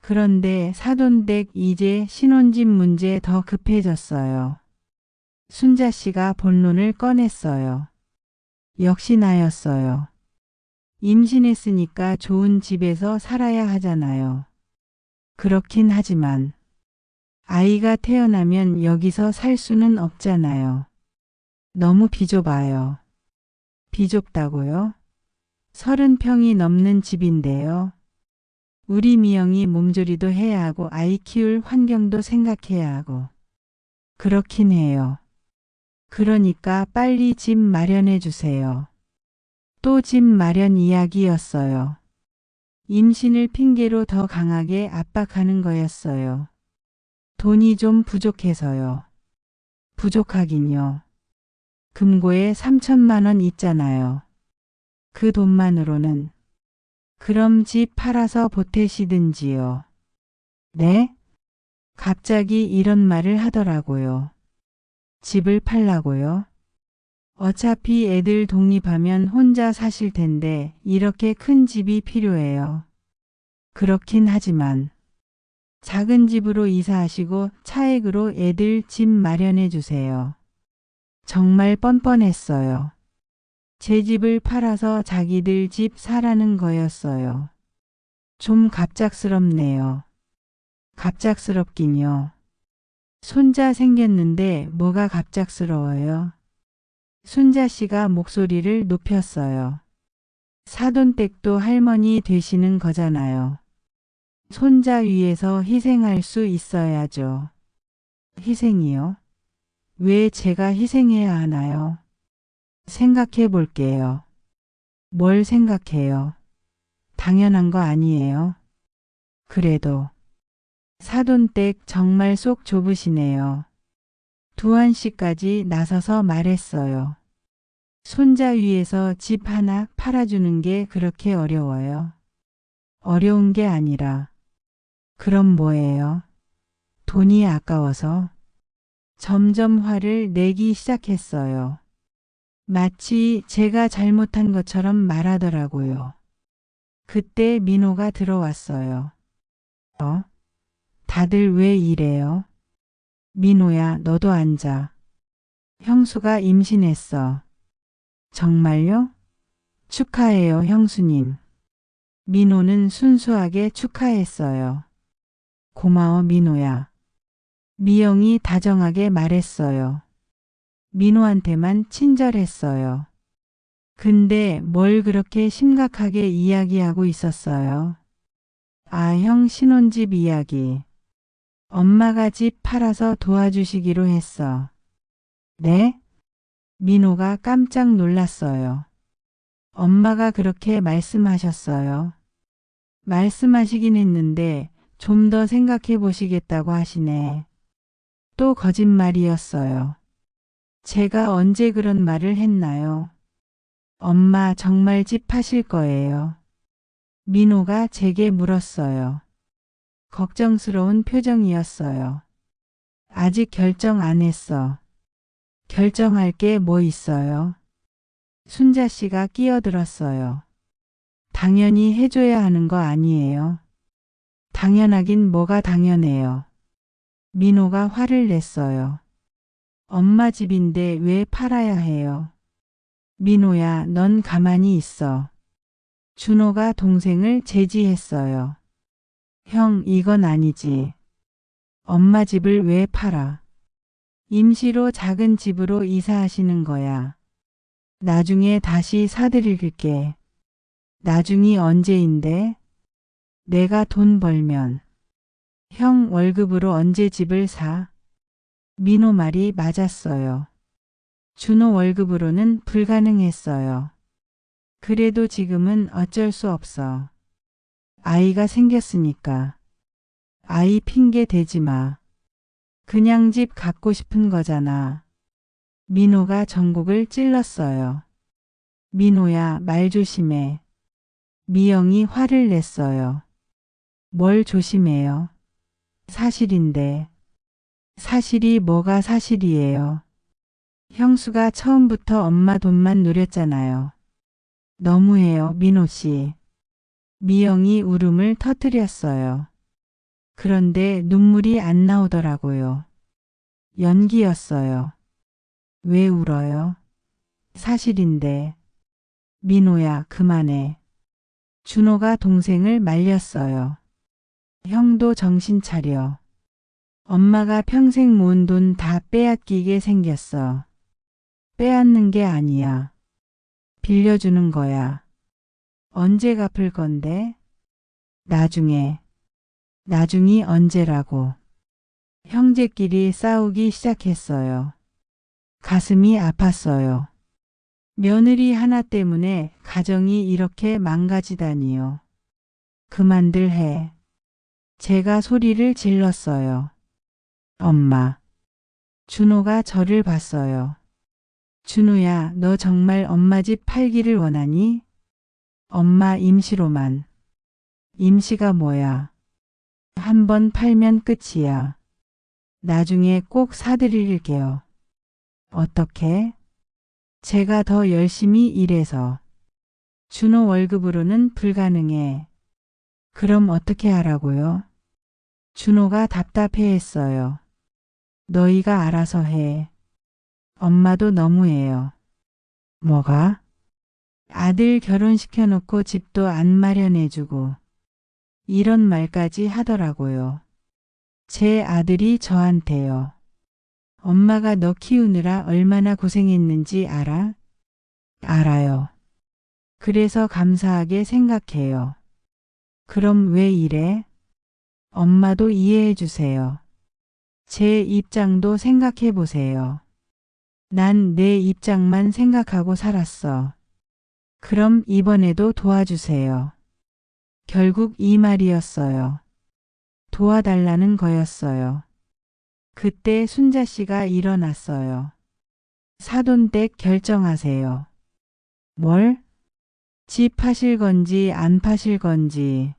그런데 사돈댁 이제 신혼집 문제 더 급해졌어요. 순자 씨가 본론을 꺼냈어요. 역시 나였어요. 임신했으니까 좋은 집에서 살아야 하잖아요. 그렇긴 하지만 아이가 태어나면 여기서 살 수는 없잖아요. 너무 비좁아요. 비좁다고요? 30평이 넘는 집인데요. 우리 미영이 몸조리도 해야 하고 아이 키울 환경도 생각해야 하고. 그렇긴 해요. 그러니까 빨리 집 마련해 주세요. 또 집 마련 이야기였어요. 임신을 핑계로 더 강하게 압박하는 거였어요. 돈이 좀 부족해서요. 부족하긴요. 금고에 3천만 원 있잖아요. 그 돈만으로는. 그럼 집 팔아서 보태시든지요. 네? 갑자기 이런 말을 하더라고요. 집을 팔라고요? 어차피 애들 독립하면 혼자 사실 텐데 이렇게 큰 집이 필요해요. 그렇긴 하지만 작은 집으로 이사하시고 차액으로 애들 집 마련해 주세요. 정말 뻔뻔했어요. 제 집을 팔아서 자기들 집 사라는 거였어요. 좀 갑작스럽네요. 갑작스럽긴요. 손자 생겼는데 뭐가 갑작스러워요? 순자 씨가 목소리를 높였어요. 사돈댁도 할머니 되시는 거잖아요. 손자 위해서 희생할 수 있어야죠. 희생이요? 왜 제가 희생해야 하나요? 생각해 볼게요. 뭘 생각해요? 당연한 거 아니에요? 그래도 사돈댁 정말 속 좁으시네요. 두한 씨까지 나서서 말했어요. 손자 위해서 집 하나 팔아주는 게 그렇게 어려워요? 어려운 게 아니라 그럼 뭐예요? 돈이 아까워서? 점점 화를 내기 시작했어요. 마치 제가 잘못한 것처럼 말하더라고요. 그때 민호가 들어왔어요. 다들 왜 이래요? 민호야, 너도 앉아. 형수가 임신했어. 정말요? 축하해요, 형수님. 민호는 순수하게 축하했어요. 고마워, 민호야. 미영이 다정하게 말했어요. 민호한테만 친절했어요. 근데 뭘 그렇게 심각하게 이야기하고 있었어요? 아, 형 신혼집 이야기. 엄마가 집 팔아서 도와주시기로 했어. 네? 민호가 깜짝 놀랐어요. 엄마가 그렇게 말씀하셨어요. 말씀하시긴 했는데 좀 더 생각해 보시겠다고 하시네. 또 거짓말이었어요. 제가 언제 그런 말을 했나요? 엄마 정말 집 파실 거예요? 민호가 제게 물었어요. 걱정스러운 표정이었어요. 아직 결정 안 했어. 결정할 게 뭐 있어요? 순자 씨가 끼어들었어요. 당연히 해줘야 하는 거 아니에요? 당연하긴 뭐가 당연해요. 민호가 화를 냈어요. 엄마 집인데 왜 팔아야 해요? 민호야, 넌 가만히 있어. 준호가 동생을 제지했어요. 형, 이건 아니지. 엄마 집을 왜 팔아? 임시로 작은 집으로 이사하시는 거야. 나중에 다시 사드릴게. 나중이 언제인데? 내가 돈 벌면. 형 월급으로 언제 집을 사? 민호 말이 맞았어요. 준호 월급으로는 불가능했어요. 그래도 지금은 어쩔 수 없어. 아이가 생겼으니까. 아이 핑계 대지 마. 그냥 집 갖고 싶은 거잖아. 민호가 전곡을 찔렀어요. 민호야, 말 조심해. 미영이 화를 냈어요. 뭘 조심해요? 사실인데. 사실이 뭐가 사실이에요? 형수가 처음부터 엄마 돈만 노렸잖아요. 너무해요, 민호 씨. 미영이 울음을 터뜨렸어요. 그런데 눈물이 안 나오더라고요. 연기였어요. 왜 울어요? 사실인데. 민호야, 그만해. 준호가 동생을 말렸어요. 형도 정신 차려. 엄마가 평생 모은 돈 다 빼앗기게 생겼어. 빼앗는 게 아니야. 빌려주는 거야. 언제 갚을 건데? 나중에. 나중이 언제라고. 형제끼리 싸우기 시작했어요. 가슴이 아팠어요. 며느리 하나 때문에 가정이 이렇게 망가지다니요. 그만들 해. 제가 소리를 질렀어요. 엄마. 준호가 저를 봤어요. 준호야, 너 정말 엄마 집 팔기를 원하니? 엄마 임시로만. 임시가 뭐야? 한 번 팔면 끝이야. 나중에 꼭 사드릴게요. 어떻게? 제가 더 열심히 일해서. 준호 월급으로는 불가능해. 그럼 어떻게 하라고요? 준호가 답답해했어요. 너희가 알아서 해. 엄마도 너무해요. 뭐가? 아들 결혼시켜놓고 집도 안 마련해주고 이런 말까지 하더라고요. 제 아들이 저한테요. 엄마가 너 키우느라 얼마나 고생했는지 알아? 알아요. 그래서 감사하게 생각해요. 그럼 왜 이래? 엄마도 이해해 주세요. 제 입장도 생각해 보세요. 난 내 입장만 생각하고 살았어. 그럼 이번에도 도와주세요. 결국 이 말이었어요. 도와달라는 거였어요. 그때 순자 씨가 일어났어요. 사돈댁 결정하세요. 뭘? 집 파실 건지 안 파실 건지.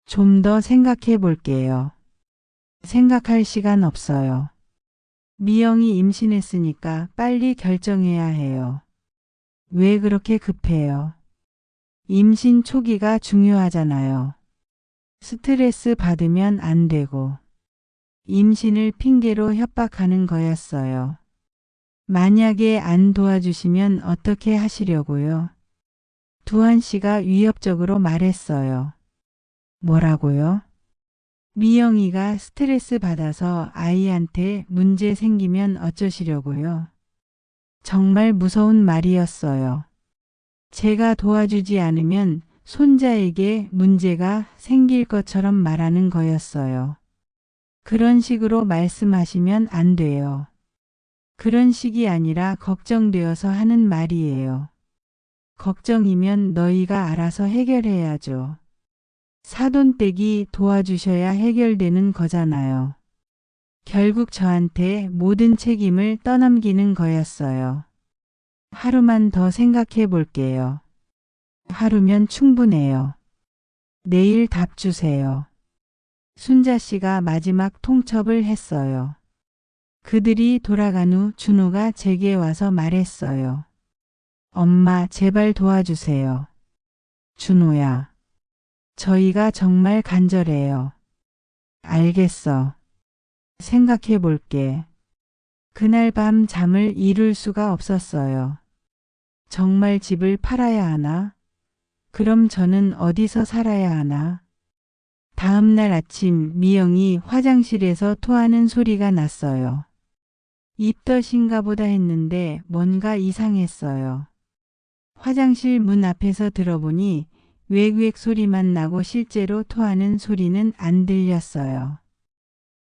좀 더 생각해 볼게요. 생각할 시간 없어요. 미영이 임신했으니까 빨리 결정해야 해요. 왜 그렇게 급해요? 임신 초기가 중요하잖아요. 스트레스 받으면 안 되고. 임신을 핑계로 협박하는 거였어요. 만약에 안 도와주시면 어떻게 하시려고요? 두한 씨가 위협적으로 말했어요. 뭐라고요? 미영이가 스트레스 받아서 아이한테 문제 생기면 어쩌시려고요? 정말 무서운 말이었어요. 제가 도와주지 않으면 손자에게 문제가 생길 것처럼 말하는 거였어요. 그런 식으로 말씀하시면 안 돼요. 그런 식이 아니라 걱정되어서 하는 말이에요. 걱정이면 너희가 알아서 해결해야죠. 사돈댁이 도와주셔야 해결되는 거잖아요. 결국 저한테 모든 책임을 떠넘기는 거였어요. 하루만 더 생각해 볼게요. 하루면 충분해요. 내일 답 주세요. 순자 씨가 마지막 통첩을 했어요. 그들이 돌아간 후 준호가 제게 와서 말했어요. 엄마, 제발 도와주세요. 준호야. 저희가 정말 간절해요. 알겠어. 생각해 볼게. 그날 밤 잠을 이룰 수가 없었어요. 정말 집을 팔아야 하나? 그럼 저는 어디서 살아야 하나? 다음 날 아침 미영이 화장실에서 토하는 소리가 났어요. 입덧인가 보다 했는데 뭔가 이상했어요. 화장실 문 앞에서 들어보니 외구액 소리만 나고 실제로 토하는 소리는 안 들렸어요.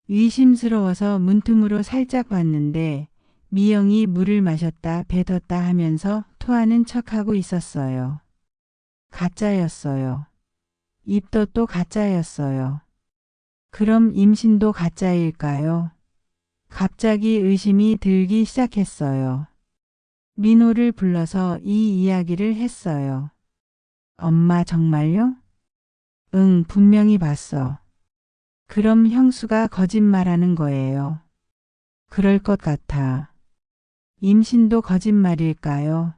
의심스러워서 문틈으로 살짝 봤는데 미영이 물을 마셨다 뱉었다 하면서 토하는 척하고 있었어요. 가짜였어요. 입덧도 가짜였어요. 그럼 임신도 가짜일까요? 갑자기 의심이 들기 시작했어요. 민호를 불러서 이 이야기를 했어요. 엄마 정말요? 응, 분명히 봤어. 그럼 형수가 거짓말하는 거예요. 그럴 것 같아. 임신도 거짓말일까요?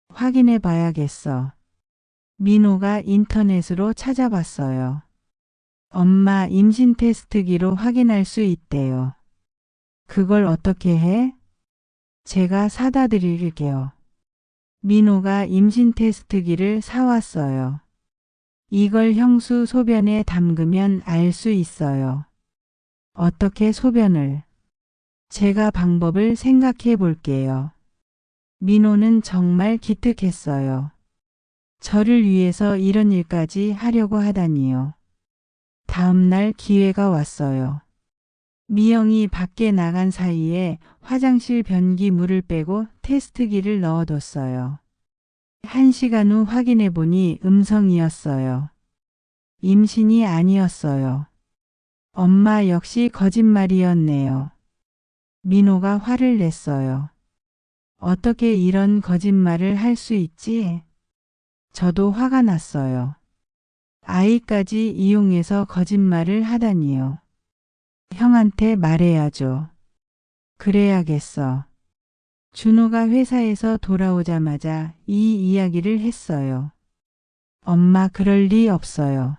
확인해 봐야겠어. 민호가 인터넷으로 찾아봤어요. 엄마 임신 테스트기로 확인할 수 있대요. 그걸 어떻게 해? 제가 사다 드릴게요. 민호가 임신 테스트기를 사왔어요. 이걸 형수 소변에 담그면 알 수 있어요. 어떻게 소변을? 제가 방법을 생각해 볼게요. 민호는 정말 기특했어요. 저를 위해서 이런 일까지 하려고 하다니요. 다음 날 기회가 왔어요. 미영이 밖에 나간 사이에 화장실 변기 물을 빼고 테스트기를 넣어뒀어요. 1시간 후 확인해 보니 음성이었어요. 임신이 아니었어요. 엄마 역시 거짓말이었네요. 민호가 화를 냈어요. 어떻게 이런 거짓말을 할 수 있지? 저도 화가 났어요. 아이까지 이용해서 거짓말을 하다니요. 형한테 말해야죠. 그래야겠어. 준호가 회사에서 돌아오자마자 이 이야기를 했어요. 엄마 그럴 리 없어요.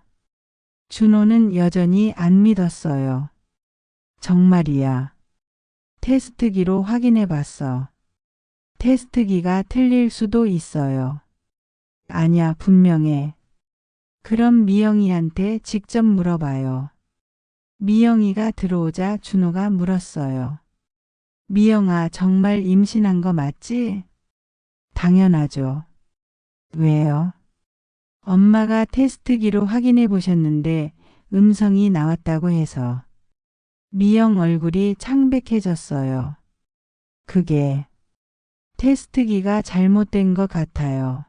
준호는 여전히 안 믿었어요. 정말이야. 테스트기로 확인해 봤어. 테스트기가 틀릴 수도 있어요. 아냐, 분명해. 그럼 미영이한테 직접 물어봐요. 미영이가 들어오자 준호가 물었어요. 미영아, 정말 임신한 거 맞지? 당연하죠. 왜요? 엄마가 테스트기로 확인해 보셨는데 음성이 나왔다고 해서. 미영 얼굴이 창백해졌어요. 그게 테스트기가 잘못된 것 같아요.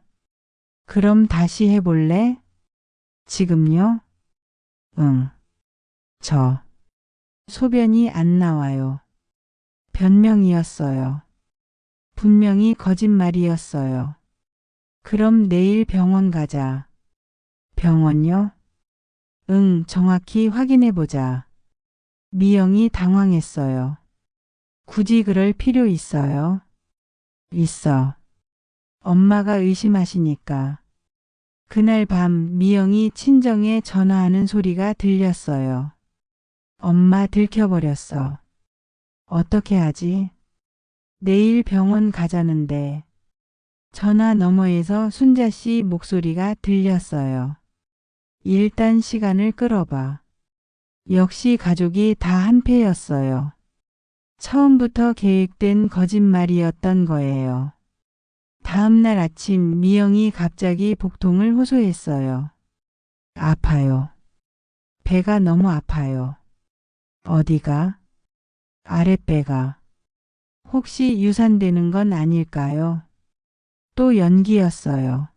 그럼 다시 해볼래? 지금요? 응. 저 소변이 안 나와요. 변명이었어요. 분명히 거짓말이었어요. 그럼 내일 병원 가자. 병원요? 응, 정확히 확인해보자. 미영이 당황했어요. 굳이 그럴 필요 있어요? 있어. 엄마가 의심하시니까. 그날 밤 미영이 친정에 전화하는 소리가 들렸어요. 엄마 들켜버렸어. 어떻게 하지? 내일 병원 가자는데. 전화 너머에서 순자 씨 목소리가 들렸어요. 일단 시간을 끌어봐. 역시 가족이 다 한패였어요. 처음부터 계획된 거짓말이었던 거예요. 다음 날 아침 미영이 갑자기 복통을 호소했어요. 아파요. 배가 너무 아파요. 어디가? 아랫배가. 혹시 유산되는 건 아닐까요? 또 연기였어요.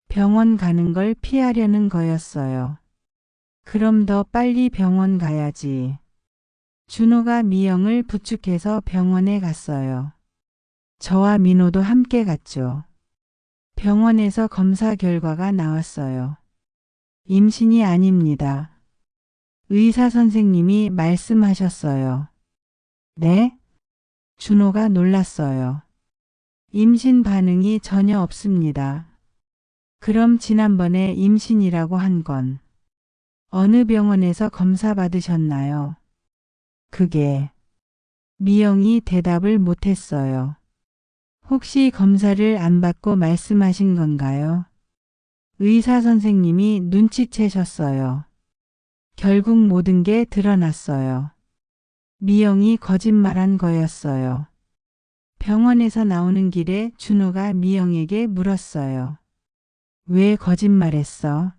병원 가는 걸 피하려는 거였어요. 그럼 더 빨리 병원 가야지. 준호가 미영을 부축해서 병원에 갔어요. 저와 민호도 함께 갔죠. 병원에서 검사 결과가 나왔어요. 임신이 아닙니다. 의사 선생님이 말씀하셨어요. 네? 준호가 놀랐어요. 임신 반응이 전혀 없습니다. 그럼 지난번에 임신이라고 한 건 어느 병원에서 검사 받으셨나요? 그게 미영이 대답을 못했어요. 혹시 검사를 안 받고 말씀하신 건가요? 의사 선생님이 눈치채셨어요. 결국 모든 게 드러났어요. 미영이 거짓말한 거였어요. 병원에서 나오는 길에 준호가 미영에게 물었어요. 왜 거짓말했어?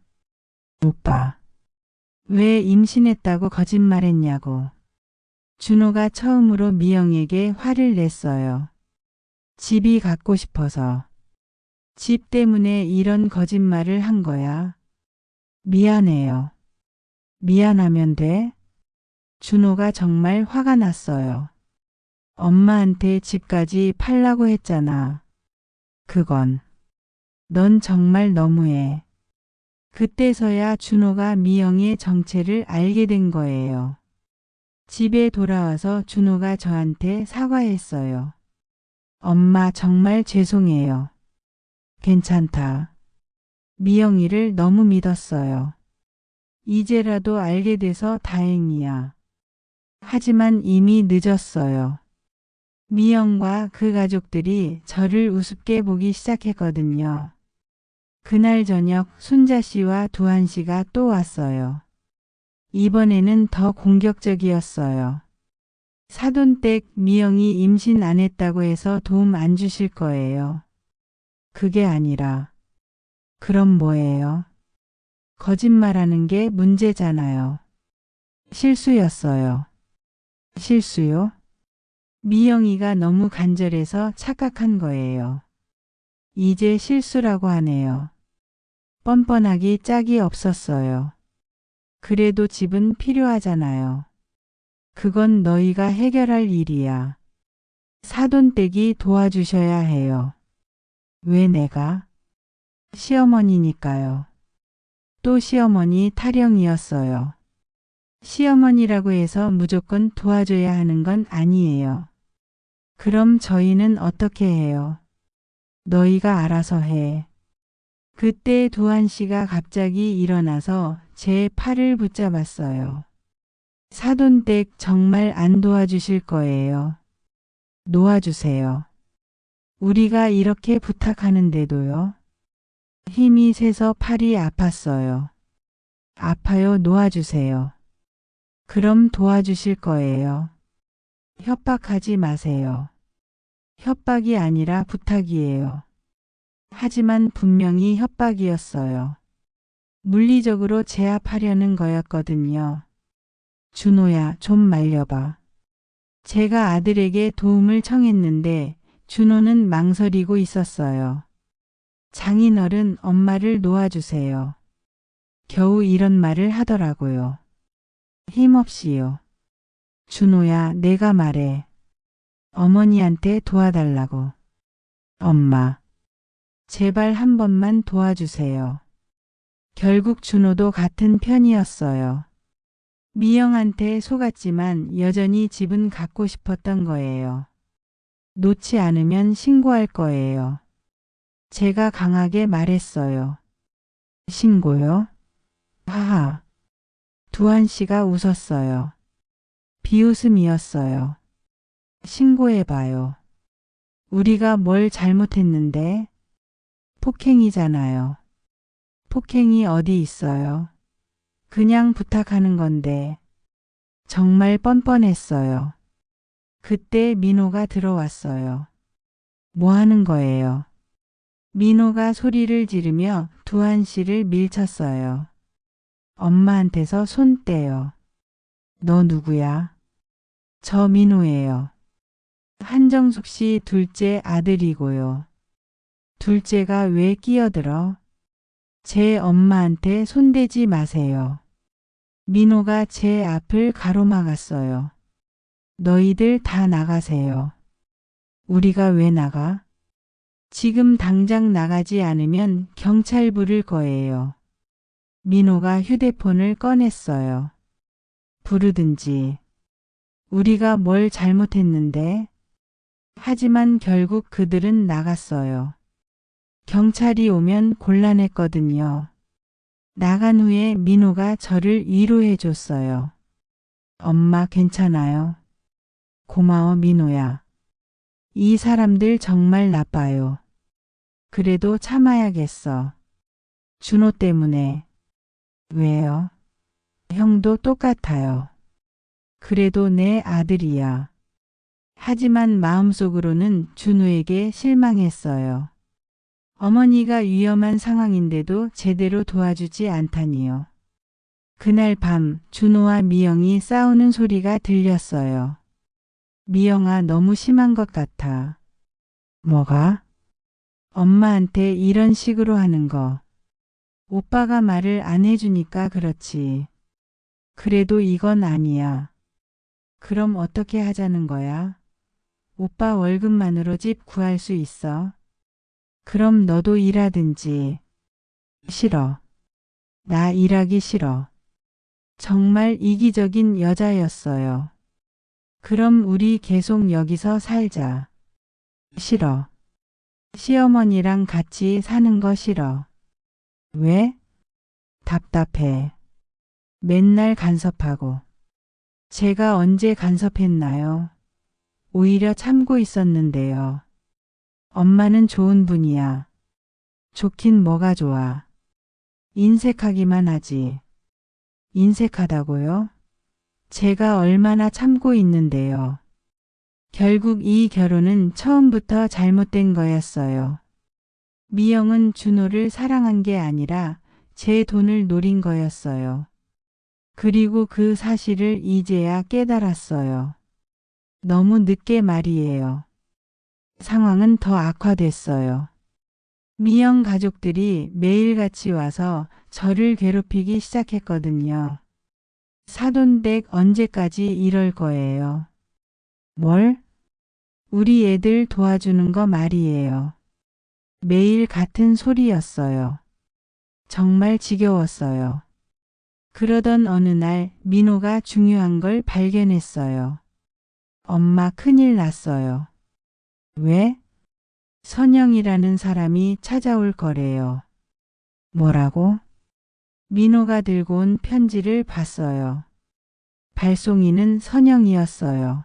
오빠. 왜 임신했다고 거짓말했냐고. 준호가 처음으로 미영에게 화를 냈어요. 집이 갖고 싶어서. 집 때문에 이런 거짓말을 한 거야. 미안해요. 미안하면 돼? 준호가 정말 화가 났어요. 엄마한테 집까지 팔라고 했잖아. 그건. 넌 정말 너무해. 그때서야 준호가 미영의 정체를 알게 된 거예요. 집에 돌아와서 준호가 저한테 사과했어요. 엄마 정말 죄송해요. 괜찮다. 미영이를 너무 믿었어요. 이제라도 알게 돼서 다행이야. 하지만 이미 늦었어요. 미영과 그 가족들이 저를 우습게 보기 시작했거든요. 그날 저녁 순자 씨와 두한 씨가 또 왔어요. 이번에는 더 공격적이었어요. 사돈댁 미영이 임신 안 했다고 해서 도움 안 주실 거예요. 그게 아니라. 그럼 뭐예요? 거짓말하는 게 문제잖아요. 실수였어요. 실수요? 미영이가 너무 간절해서 착각한 거예요. 이제 실수라고 하네요. 뻔뻔하기 짝이 없었어요. 그래도 집은 필요하잖아요. 그건 너희가 해결할 일이야. 사돈댁이 도와주셔야 해요. 왜 내가? 시어머니니까요. 또 시어머니 타령이었어요. 시어머니라고 해서 무조건 도와줘야 하는 건 아니에요. 그럼 저희는 어떻게 해요? 너희가 알아서 해. 그때 두한 씨가 갑자기 일어나서 제 팔을 붙잡았어요. 사돈댁 정말 안 도와주실 거예요. 놓아주세요. 우리가 이렇게 부탁하는데도요. 힘이 세서 팔이 아팠어요. 아파요, 놓아주세요. 그럼 도와주실 거예요. 협박하지 마세요. 협박이 아니라 부탁이에요. 하지만 분명히 협박이었어요. 물리적으로 제압하려는 거였거든요. 준호야, 좀 말려봐. 제가 아들에게 도움을 청했는데 준호는 망설이고 있었어요. 장인어른, 엄마를 놓아주세요. 겨우 이런 말을 하더라고요. 힘없이요. 준호야, 내가 말해. 어머니한테 도와달라고. 엄마. 제발 한 번만 도와주세요. 결국 준호도 같은 편이었어요. 미영한테 속았지만 여전히 집은 갖고 싶었던 거예요. 놓지 않으면 신고할 거예요. 제가 강하게 말했어요. 신고요? 하하. 두한 씨가 웃었어요. 비웃음이었어요. 신고해봐요. 우리가 뭘 잘못했는데? 폭행이잖아요. 폭행이 어디 있어요? 그냥 부탁하는 건데. 정말 뻔뻔했어요. 그때 민호가 들어왔어요. 뭐 하는 거예요? 민호가 소리를 지르며 두한 씨를 밀쳤어요. 엄마한테서 손 떼요. 너 누구야? 저 민호예요. 한정숙 씨 둘째 아들이고요. 둘째가 왜 끼어들어? 제 엄마한테 손대지 마세요. 민호가 제 앞을 가로막았어요. 너희들 다 나가세요. 우리가 왜 나가? 지금 당장 나가지 않으면 경찰 부를 거예요. 민호가 휴대폰을 꺼냈어요. 부르든지. 우리가 뭘 잘못했는데? 하지만 결국 그들은 나갔어요. 경찰이 오면 곤란했거든요. 나간 후에 민호가 저를 위로해 줬어요. 엄마 괜찮아요? 고마워 민호야. 이 사람들 정말 나빠요. 그래도 참아야겠어. 준호 때문에. 왜요? 형도 똑같아요. 그래도 내 아들이야. 하지만 마음속으로는 준호에게 실망했어요. 어머니가 위험한 상황인데도 제대로 도와주지 않다니요. 그날 밤 준호와 미영이 싸우는 소리가 들렸어요. 미영아, 너무 심한 것 같아. 뭐가? 엄마한테 이런 식으로 하는 거. 오빠가 말을 안 해주니까 그렇지. 그래도 이건 아니야. 그럼 어떻게 하자는 거야? 오빠 월급만으로 집 구할 수 있어? 그럼 너도 일하든지. 싫어. 나 일하기 싫어. 정말 이기적인 여자였어요. 그럼 우리 계속 여기서 살자. 싫어. 시어머니랑 같이 사는 거 싫어. 왜? 답답해. 맨날 간섭하고. 제가 언제 간섭했나요? 오히려 참고 있었는데요. 엄마는 좋은 분이야. 좋긴 뭐가 좋아. 인색하기만 하지. 인색하다고요? 제가 얼마나 참고 있는데요. 결국 이 결혼은 처음부터 잘못된 거였어요. 미영은 준호를 사랑한 게 아니라 제 돈을 노린 거였어요. 그리고 그 사실을 이제야 깨달았어요. 너무 늦게 말이에요. 상황은 더 악화됐어요. 미영 가족들이 매일같이 와서 저를 괴롭히기 시작했거든요. 사돈댁 언제까지 이럴 거예요? 뭘? 우리 애들 도와주는 거 말이에요. 매일 같은 소리였어요. 정말 지겨웠어요. 그러던 어느 날 민호가 중요한 걸 발견했어요. 엄마, 큰일 났어요. 왜? 선영이라는 사람이 찾아올 거래요. 뭐라고? 민호가 들고 온 편지를 봤어요. 발송인은 선영이었어요.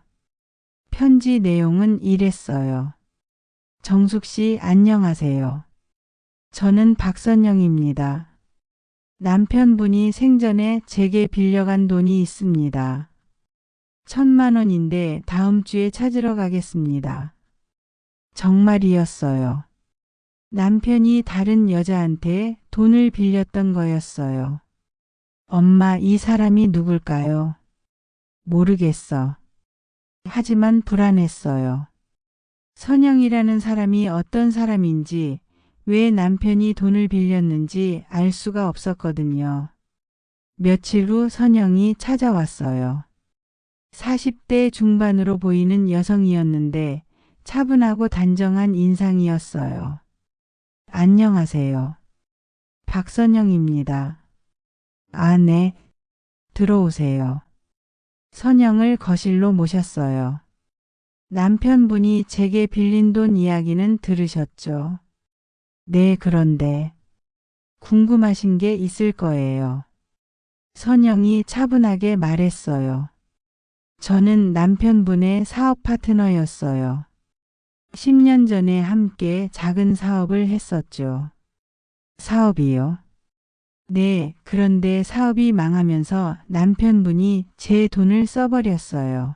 편지 내용은 이랬어요. 정숙 씨, 안녕하세요. 저는 박선영입니다. 남편분이 생전에 제게 빌려간 돈이 있습니다. 1,000만 원인데 다음 주에 찾으러 가겠습니다. 정말이었어요. 남편이 다른 여자한테 돈을 빌렸던 거였어요. 엄마, 이 사람이 누굴까요? 모르겠어. 하지만 불안했어요. 선영이라는 사람이 어떤 사람인지, 왜 남편이 돈을 빌렸는지 알 수가 없었거든요. 며칠 후 선영이 찾아왔어요. 40대 중반으로 보이는 여성이었는데 차분하고 단정한 인상이었어요. 안녕하세요. 박선영입니다. 아, 네. 들어오세요. 선영을 거실로 모셨어요. 남편분이 제게 빌린 돈 이야기는 들으셨죠? 네, 그런데 궁금하신 게 있을 거예요. 선영이 차분하게 말했어요. 저는 남편분의 사업 파트너였어요. 10년 전에 함께 작은 사업을 했었죠. 사업이요? 네, 그런데 사업이 망하면서 남편분이 제 돈을 써버렸어요.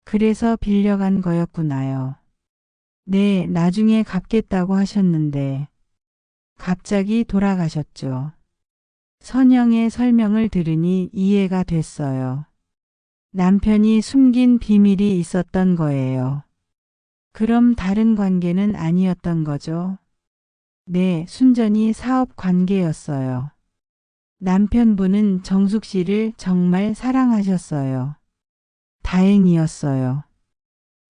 그래서 빌려간 거였구나요. 네, 나중에 갚겠다고 하셨는데 갑자기 돌아가셨죠. 선영의 설명을 들으니 이해가 됐어요. 남편이 숨긴 비밀이 있었던 거예요. 그럼 다른 관계는 아니었던 거죠? 네, 순전히 사업 관계였어요. 남편분은 정숙 씨를 정말 사랑하셨어요. 다행이었어요.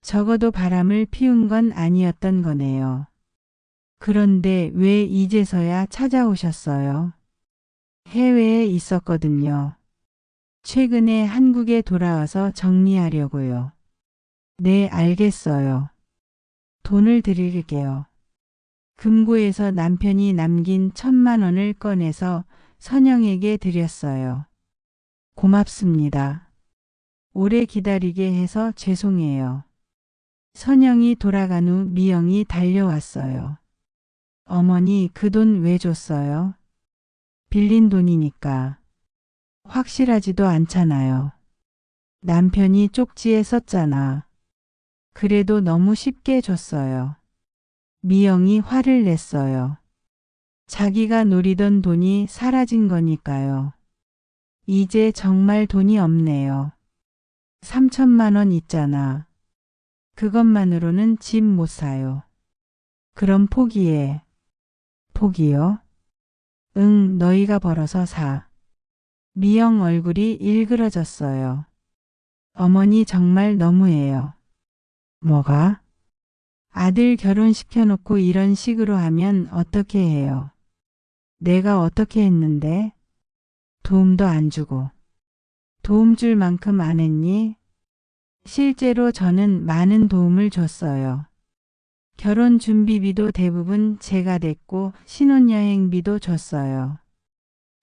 적어도 바람을 피운 건 아니었던 거네요. 그런데 왜 이제서야 찾아오셨어요? 해외에 있었거든요. 최근에 한국에 돌아와서 정리하려고요. 네, 알겠어요. 돈을 드릴게요. 금고에서 남편이 남긴 1,000만 원을 꺼내서 선영에게 드렸어요. 고맙습니다. 오래 기다리게 해서 죄송해요. 선영이 돌아간 후 미영이 달려왔어요. 어머니, 그 돈 왜 줬어요? 빌린 돈이니까 확실하지도 않잖아요. 남편이 쪽지에 썼잖아. 그래도 너무 쉽게 줬어요. 미영이 화를 냈어요. 자기가 노리던 돈이 사라진 거니까요. 이제 정말 돈이 없네요. 3천만 원 있잖아. 그것만으로는 집 못 사요. 그럼 포기해. 포기요? 응, 너희가 벌어서 사. 미영 얼굴이 일그러졌어요. 어머니 정말 너무해요. 뭐가? 아들 결혼시켜놓고 이런 식으로 하면 어떻게 해요? 내가 어떻게 했는데? 도움도 안 주고. 도움 줄 만큼 안 했니? 실제로 저는 많은 도움을 줬어요. 결혼 준비비도 대부분 제가 냈고 신혼여행비도 줬어요.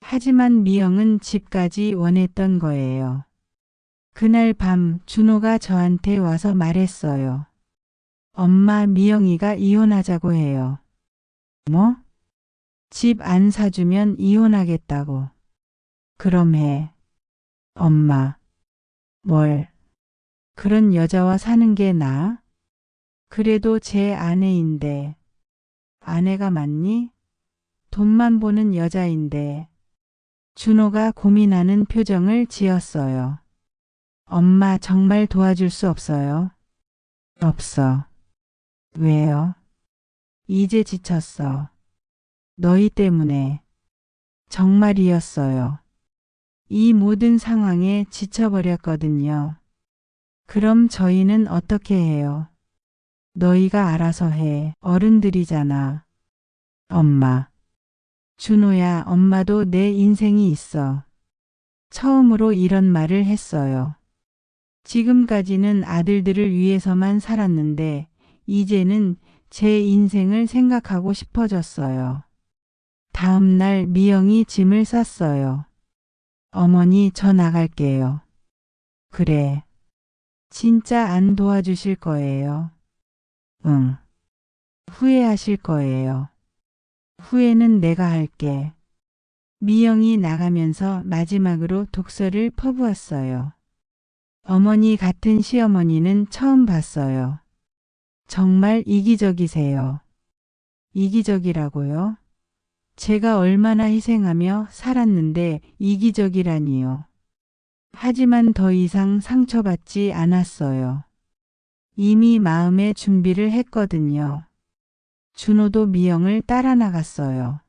하지만 미영은 집까지 원했던 거예요. 그날 밤 준호가 저한테 와서 말했어요. 엄마, 미영이가 이혼하자고 해요. 뭐? 집 안 사주면 이혼하겠다고. 그럼 해. 엄마. 뭘? 그런 여자와 사는 게 나아? 그래도 제 아내인데. 아내가 맞니? 돈만 보는 여자인데. 준호가 고민하는 표정을 지었어요. 엄마 정말 도와줄 수 없어요? 없어. 왜요? 이제 지쳤어. 너희 때문에. 정말이었어요. 이 모든 상황에 지쳐버렸거든요. 그럼 저희는 어떻게 해요? 너희가 알아서 해. 어른들이잖아. 엄마. 준호야, 엄마도 내 인생이 있어. 처음으로 이런 말을 했어요. 지금까지는 아들들을 위해서만 살았는데 이제는 제 인생을 생각하고 싶어졌어요. 다음 날 미영이 짐을 쌌어요. 어머니, 저 나갈게요. 그래. 진짜 안 도와주실 거예요? 응. 후회하실 거예요. 후회는 내가 할게. 미영이 나가면서 마지막으로 독서를 퍼부었어요. 어머니 같은 시어머니는 처음 봤어요. 정말 이기적이세요. 이기적이라고요? 제가 얼마나 희생하며 살았는데 이기적이라니요. 하지만 더 이상 상처받지 않았어요. 이미 마음의 준비를 했거든요. 준호도 미영을 따라 나갔어요.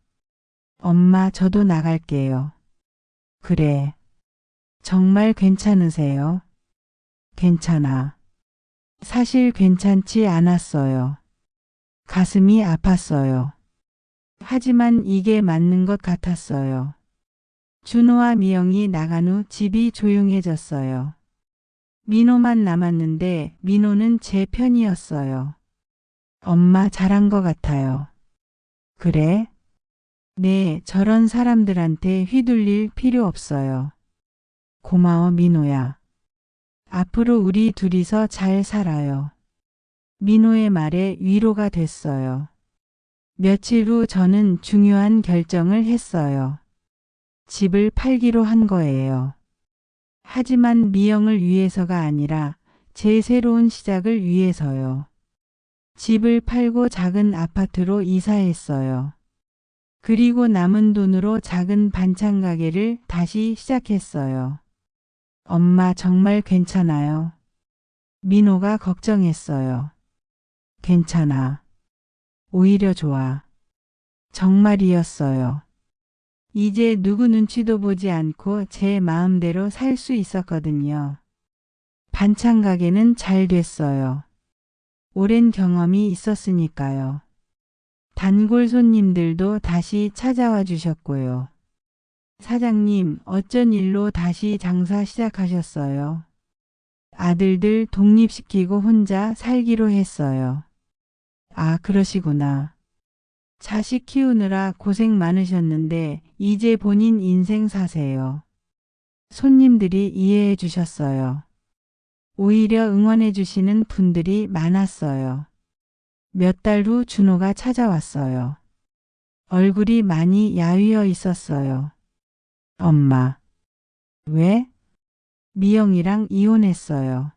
엄마, 저도 나갈게요. 그래. 정말 괜찮으세요? 괜찮아. 사실 괜찮지 않았어요. 가슴이 아팠어요. 하지만 이게 맞는 것 같았어요. 준호와 미영이 나간 후 집이 조용해졌어요. 민호만 남았는데 민호는 제 편이었어요. 엄마, 잘한 것 같아요. 그래? 네, 저런 사람들한테 휘둘릴 필요 없어요. 고마워, 민호야. 앞으로 우리 둘이서 잘 살아요. 민호의 말에 위로가 됐어요. 며칠 후 저는 중요한 결정을 했어요. 집을 팔기로 한 거예요. 하지만 미영을 위해서가 아니라 제 새로운 시작을 위해서요. 집을 팔고 작은 아파트로 이사했어요. 그리고 남은 돈으로 작은 반찬 가게를 다시 시작했어요. 엄마, 정말 괜찮아요? 민호가 걱정했어요. 괜찮아. 오히려 좋아. 정말이었어요. 이제 누구 눈치도 보지 않고 제 마음대로 살 수 있었거든요. 반찬 가게는 잘 됐어요. 오랜 경험이 있었으니까요. 단골 손님들도 다시 찾아와 주셨고요. 사장님, 어쩐 일로 다시 장사 시작하셨어요? 아들들 독립시키고 혼자 살기로 했어요. 아, 그러시구나. 자식 키우느라 고생 많으셨는데 이제 본인 인생 사세요. 손님들이 이해해 주셨어요. 오히려 응원해 주시는 분들이 많았어요. 몇 달 후 준호가 찾아왔어요. 얼굴이 많이 야위어 있었어요. 엄마. 왜? 미영이랑 이혼했어요.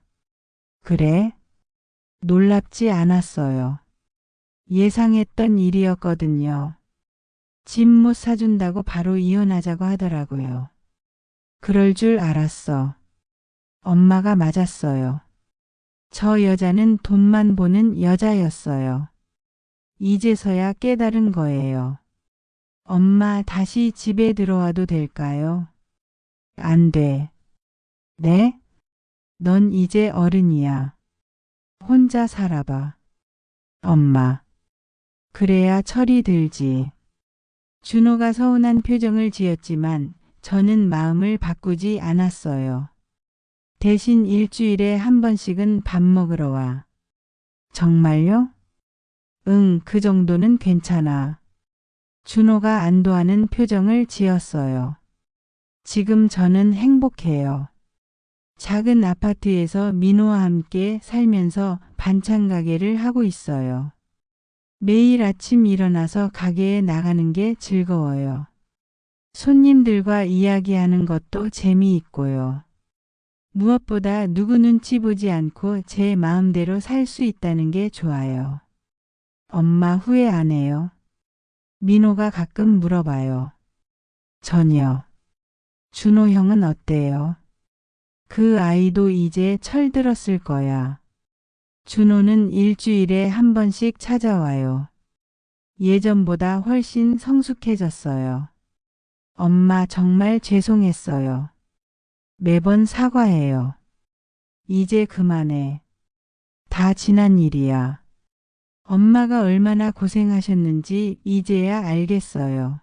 그래? 놀랍지 않았어요. 예상했던 일이었거든요. 집 못 사준다고 바로 이혼하자고 하더라고요. 그럴 줄 알았어. 엄마가 맞았어요. 저 여자는 돈만 보는 여자였어요. 이제서야 깨달은 거예요. 엄마 다시 집에 들어와도 될까요? 안 돼. 네? 넌 이제 어른이야. 혼자 살아봐. 엄마. 그래야 철이 들지. 준호가 서운한 표정을 지었지만 저는 마음을 바꾸지 않았어요. 대신 일주일에 한 번씩은 밥 먹으러 와. 정말요? 응, 그 정도는 괜찮아. 준호가 안도하는 표정을 지었어요. 지금 저는 행복해요. 작은 아파트에서 민호와 함께 살면서 반찬 가게를 하고 있어요. 매일 아침 일어나서 가게에 나가는 게 즐거워요. 손님들과 이야기하는 것도 재미있고요. 무엇보다 누구 눈치 보지 않고 제 마음대로 살 수 있다는 게 좋아요. 엄마 후회 안 해요? 민호가 가끔 물어봐요. 전혀. 준호 형은 어때요? 그 아이도 이제 철들었을 거야. 준호는 일주일에 한 번씩 찾아와요. 예전보다 훨씬 성숙해졌어요. 엄마 정말 죄송했어요. 매번 사과해요. 이제 그만해. 다 지난 일이야. 엄마가 얼마나 고생하셨는지 이제야 알겠어요.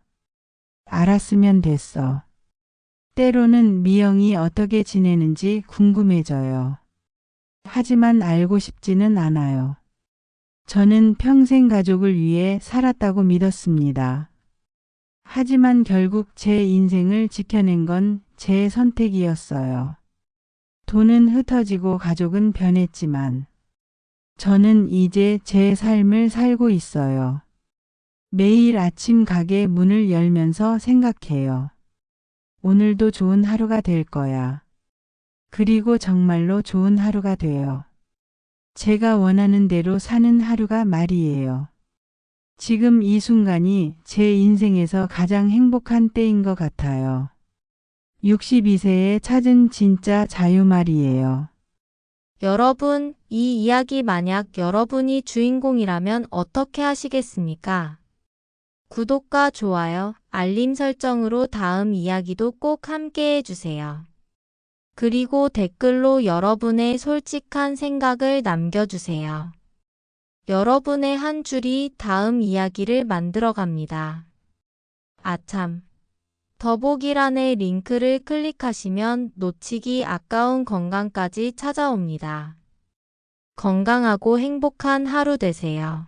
알았으면 됐어. 때로는 미영이 어떻게 지내는지 궁금해져요. 하지만 알고 싶지는 않아요. 저는 평생 가족을 위해 살았다고 믿었습니다. 하지만 결국 제 인생을 지켜낸 건 제 선택이었어요. 돈은 흩어지고 가족은 변했지만 저는 이제 제 삶을 살고 있어요. 매일 아침 가게 문을 열면서 생각해요. 오늘도 좋은 하루가 될 거야. 그리고 정말로 좋은 하루가 돼요. 제가 원하는 대로 사는 하루가 말이에요. 지금 이 순간이 제 인생에서 가장 행복한 때인 것 같아요. 62세에 찾은 진짜 자유 말이에요. 여러분, 이 이야기 만약 여러분이 주인공이라면 어떻게 하시겠습니까? 구독과 좋아요, 알림 설정으로 다음 이야기도 꼭 함께 해주세요. 그리고 댓글로 여러분의 솔직한 생각을 남겨주세요. 여러분의 한 줄이 다음 이야기를 만들어갑니다. 아참. 더보기란의 링크를 클릭하시면 놓치기 아까운 건강까지 찾아옵니다. 건강하고 행복한 하루 되세요.